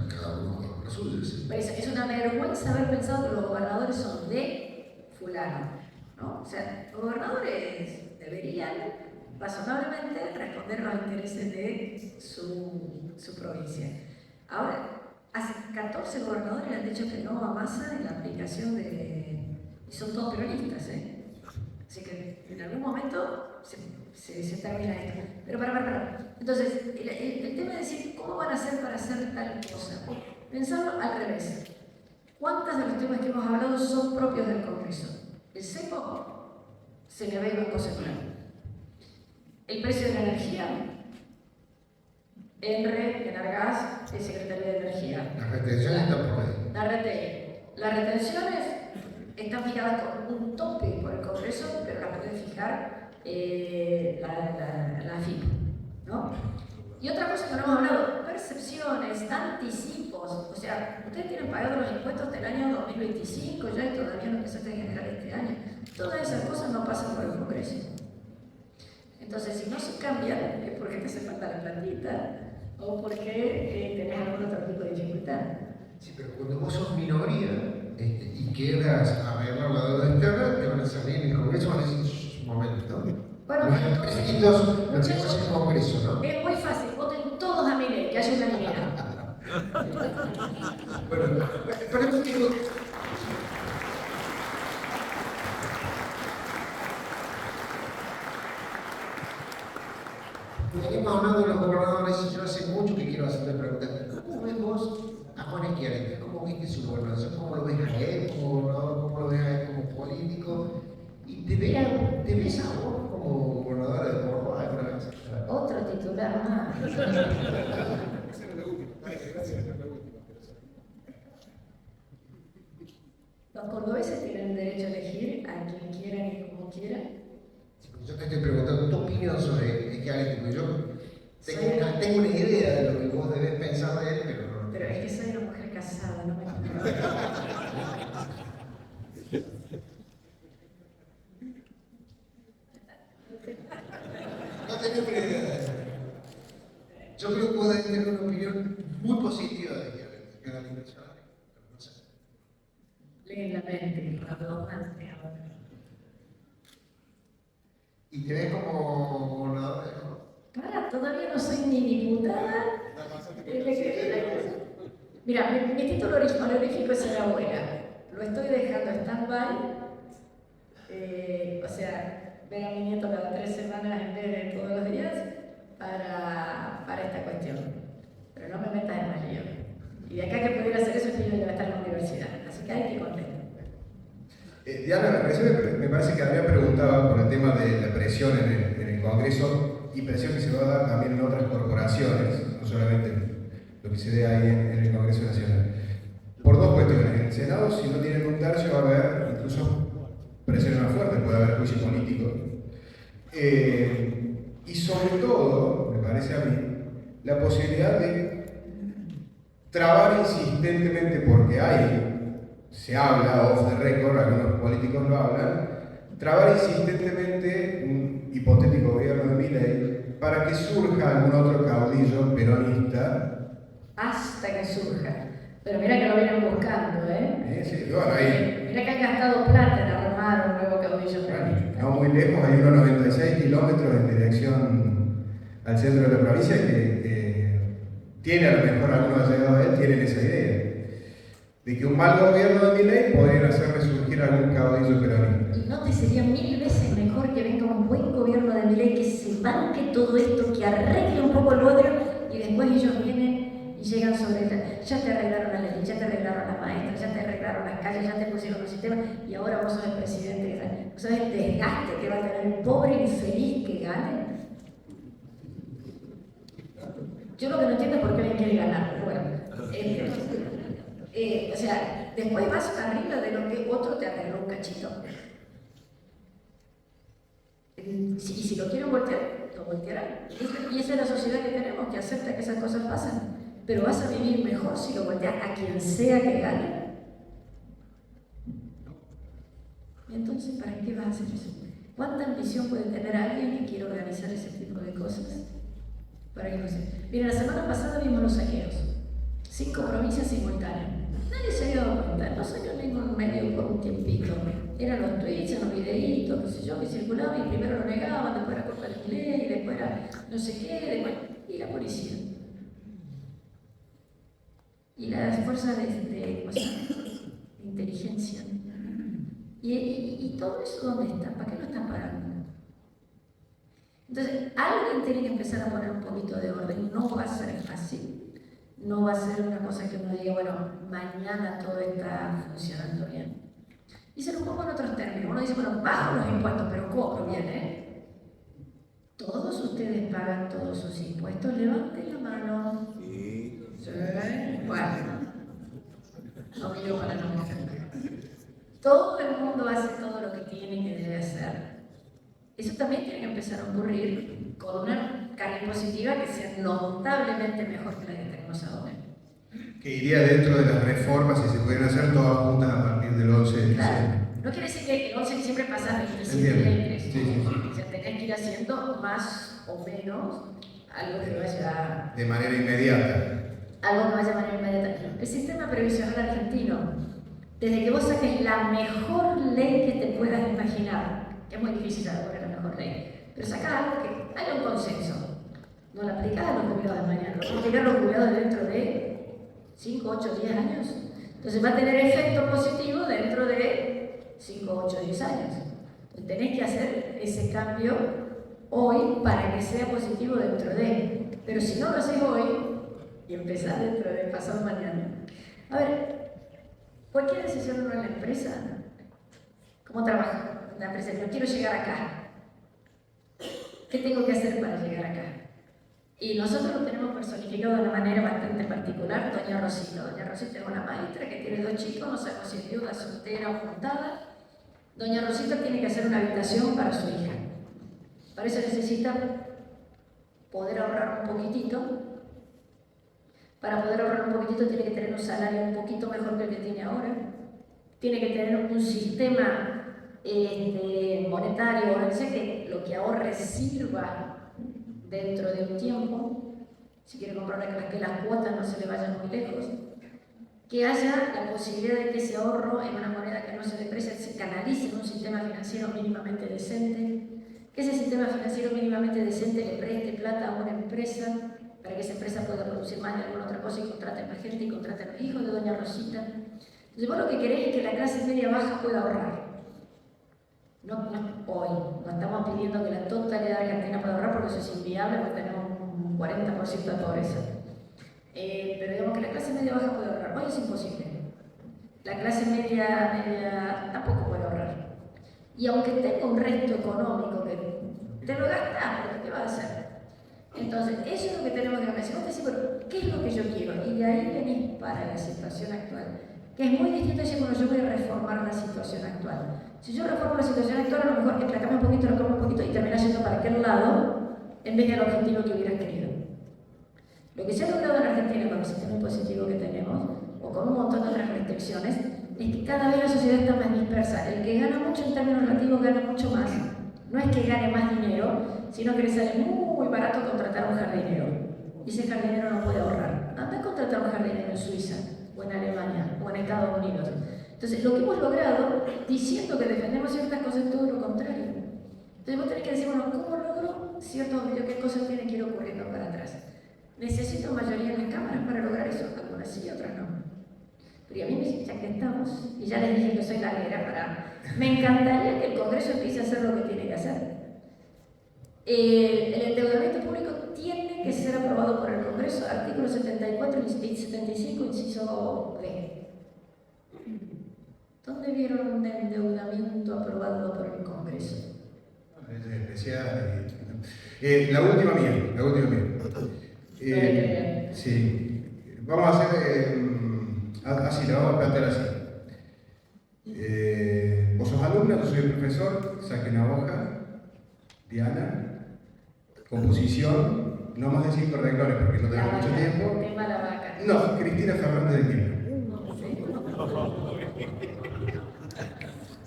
Cada uno con los suyos. Es una vergüenza haber pensado que los gobernadores son de fulano, ¿no? O sea, los gobernadores deberían razonablemente responder a los intereses de su provincia. Ahora, hace 14 gobernadores le han dicho que no a Massa en la aplicación de... y son todos peronistas, ¿eh? Así que en algún momento se termina esto. Pero para. Entonces, el tema es decir, ¿cómo van a hacer para hacer tal cosa? Pensarlo al revés. ¿Cuántos de los temas que hemos hablado son propios del Congreso? El cepo se le ve el Banco Central. El precio de la energía, Enargas, es Secretaría de Energía. Las retenciones están por ahí. Las retenciones están fijadas con un tope por el Congreso, pero las puede fijar la AFIP, ¿no? Y otra cosa que no hemos hablado, percepciones, anticipos. O sea, ustedes tienen pagados los impuestos del año 2025 ya y todavía no empezaste a generar este año. Todas esas cosas no pasan por el Congreso. Entonces, si no se cambian, es porque te hace falta la plantita o porque tenés algún otro tipo de dificultad. Sí, pero cuando vos sos minoría y quieras arreglar la deuda externa, te van a salir en el Congreso, van a decir un momento, ¿no? Bueno, los entonces, empresitos, los muchachos, negocios en el Congreso, ¿no? es muy fácil, voten todos a Milei, que haya una minera. Bueno, pero es que venimos hablando de los gobernadores y yo hace mucho que quiero hacerte preguntas. ¿Cómo ves vos a Juan Schiaretti? ¿Cómo viste su gobernación? ¿Cómo lo ves a él como gobernador? ¿Cómo lo ves a él como político? ¿Y te ves a vos como gobernadora de Córdoba alguna vez? Otro titular más. Los cordobeses tienen derecho a elegir a quien quieran y como quieran. Yo te estoy preguntando tu opinión sobre Schiaretti, porque yo tengo una idea de lo que vos debes pensar de él, pero no. Pero es que soy una mujer casada, no me muy positiva de que la inversión, pero no sé. Leen la mente, redundante ahora. ¿Y te ves como gobernador de Córdoba? Para, todavía no soy ni diputada. Mira, mi título honorífico es la abuela. Lo estoy dejando stand-by. O sea, ver a mi nieto cada 3 semanas en vez de todos los días para esta cuestión. Pero no me metas en más lío. Y de acá que pudiera hacer eso, el niño ya estar en la universidad. Así que hay que contento. Diana, me parece que Adrián preguntaba por el tema de la presión en el Congreso y presión que se va a dar también en otras corporaciones, no solamente lo que se dé ahí en el Congreso Nacional. Por dos cuestiones. En el Senado, si no tienen un tercio, va a haber incluso presión más fuerte, puede haber juicio político. Y sobre todo, me parece a mí, la posibilidad de trabar insistentemente, porque se habla off the record, algunos políticos lo hablan, trabar insistentemente un hipotético gobierno de Milei para que surja algún otro caudillo peronista. Hasta que surja. Pero mira que lo vienen buscando, ¿eh? Sí, bueno, ahí. Mira que han gastado plata en armar un nuevo caudillo peronista. No muy lejos, hay unos 96 kilómetros en dirección al centro de la provincia que tiene, a lo mejor algunos allegados a él tienen esa idea de que un mal gobierno de Milei podría hacer resurgir algún caudillo peronista. ¿Y no te sería 1000 veces mejor que venga un buen gobierno de Milei que se banque todo esto, que arregle un poco el bodrio y después ellos vienen y llegan sobre ya te arreglaron la ley, ya te arreglaron las maestras, ya te arreglaron las calles, ya te pusieron los sistemas y ahora vos sos el presidente? ¿Vos sabés el desgaste que va a tener el pobre infeliz que gane? Yo lo que no entiendo es por qué alguien quiere ganar, pero bueno. O sea, después vas arriba de lo que otro te arregló un cachito. Y si lo quieren voltear, lo voltearán. Y esa es la sociedad que tenemos, que acepta que esas cosas pasan. Pero vas a vivir mejor si lo volteas a quien sea que gane. Entonces, ¿para qué vas a hacer eso? ¿Cuánta ambición puede tener alguien que quiere organizar ese tipo de cosas? Para que no se... Mira, la semana pasada vimos los saqueos. 5 provincias simultáneas. Nadie se había dado cuenta. No salió ningún medio por un tiempito. Eran los tweets, los videitos, no sé yo, que circulaban y primero lo negaban, después era culpa de ley, después era no sé qué, después... y la policía. Y las fuerzas de inteligencia. Y todo eso, ¿dónde está? ¿Para qué lo están pagando? Entonces, alguien tiene que empezar a poner un poquito de orden. No va a ser fácil. No va a ser una cosa que uno diga, bueno, mañana todo está funcionando bien. Y se lo pongo en otros términos. Uno dice, bueno, bajo los impuestos, pero cobro bien, ¿eh? Todos ustedes pagan todos sus impuestos. Levanten la mano. Sí. Bueno. No miro para no ofender. Todo el mundo hace todo lo que tiene que debe hacer. Eso también tiene que empezar a ocurrir con una carga impositiva que sea notablemente mejor que la que tenemos ahora. Que iría dentro de las reformas y se pudieran hacer todas juntas a partir del 11 de diciembre. Claro. No quiere decir que el 11 de diciembre pasa 27 leyes. Sí. O sea, tenés que ir haciendo más o menos algo que vaya... De manera inmediata. Algo que vaya de manera inmediata. El sistema previsional argentino, desde que vos saques la mejor ley que te puedas imaginar, es muy difícil saber cuál es la mejor ley, pero sacar algo que haya un consenso. No la aplicás a los jubilados de mañana, lo van a aplicar a los jubilados dentro de 5, 8, 10 años. Entonces va a tener efecto positivo dentro de 5, 8, 10 años. Entonces tenés que hacer ese cambio hoy para que sea positivo dentro de. Pero si no lo haces hoy y empezás dentro de pasado mañana. A ver, cualquier decisión uno en la empresa, ¿cómo trabaja? La empresa, yo quiero llegar acá. ¿Qué tengo que hacer para llegar acá? Y nosotros lo tenemos personificado de una manera bastante particular, Doña Rosita. Doña Rosita es una maestra que tiene 2 chicos, no sabemos si es viuda, soltera o juntada. Doña Rosita tiene que hacer una habitación para su hija. Para eso necesita poder ahorrar un poquitito. Para poder ahorrar un poquitito tiene que tener un salario un poquito mejor que el que tiene ahora. Tiene que tener un sistema monetario, no sé, que lo que ahorre sirva dentro de un tiempo. si quiere comprar una casa, que las cuotas no se le vayan muy lejos, que haya la posibilidad de que ese ahorro en una moneda que no se deprecia se canalice en un sistema financiero mínimamente decente, que ese sistema financiero mínimamente decente le preste plata a una empresa para que esa empresa pueda producir más de alguna otra cosa y contrate más gente y contrate a los hijos de doña Rosita. Entonces vos lo que querés es que la clase media baja pueda ahorrar. No hoy, no estamos pidiendo que la totalidad de Argentina pueda ahorrar porque eso es inviable porque tenemos un 40% de pobreza. Pero digamos que la clase media baja puede ahorrar. Hoy es imposible. La clase media tampoco puede ahorrar. Y aunque tenga un resto económico que te lo gastas, pero ¿qué vas a hacer? Entonces, eso es lo que tenemos que hacer. Si vos te decís, bueno, ¿qué es lo que yo quiero? Y de ahí venís para la situación actual. Que es muy distinto decir, bueno, yo voy a reformar la situación actual. Si yo reformo la situación actual, a lo mejor que la cambio un poquito y termina yendo para aquel lado, en vez del objetivo que hubieras querido. Lo que se ha logrado en Argentina con el sistema impositivo que tenemos, o con un montón de otras restricciones, es que cada vez la sociedad está más dispersa. El que gana mucho en términos relativos gana mucho más. No es que gane más dinero, sino que le sale muy barato contratar a un jardinero. Y ese jardinero no puede ahorrar. Anda a contratar a un jardinero en Suiza, o en Alemania, o en Estados Unidos. Entonces, lo que hemos logrado, diciendo que defendemos ciertas cosas, es todo lo contrario. Entonces vos tenés que decir, bueno, ¿cómo logro ciertos objetivos? ¿Qué cosas tienen que ir ocurriendo para atrás? ¿Necesito mayoría en las cámaras para lograr eso? Algunas sí y otras no. Pero a mí me dicen, ya que estamos, y ya les dije que soy larguera me encantaría que el Congreso empiece a hacer lo que tiene que hacer. El endeudamiento público tiene que ser aprobado por el Congreso, artículo 74 y 75, inciso B. ¿Dónde vieron un endeudamiento aprobado por el Congreso? Es especial. La última mía. Sí. Vamos a hacer así, la vamos a plantear así. Vos sos alumna, yo soy el profesor, saquen una hoja, Diana, composición, no más de 5 renglones porque no tenemos mucho tiempo. Tema la vaca. No, Cristina Fernández de Kirchner.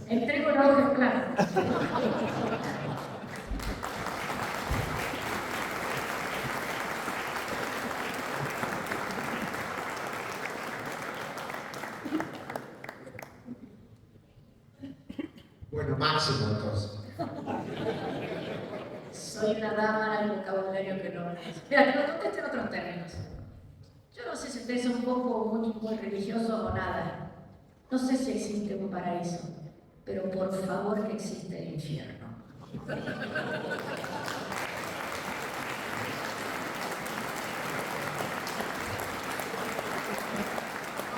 Entrego la hoja en plano. Bueno, máximo entonces. Soy una dama del vocabulario que no es. Mira, te lo contesto en otros términos. Yo no sé si ustedes son un poco muy religiosos o nada. No sé si existe un paraíso, pero por favor que existe el infierno.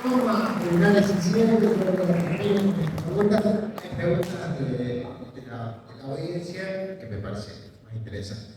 Vamos a una decisión de preguntas de la audiencia que me parece más interesante.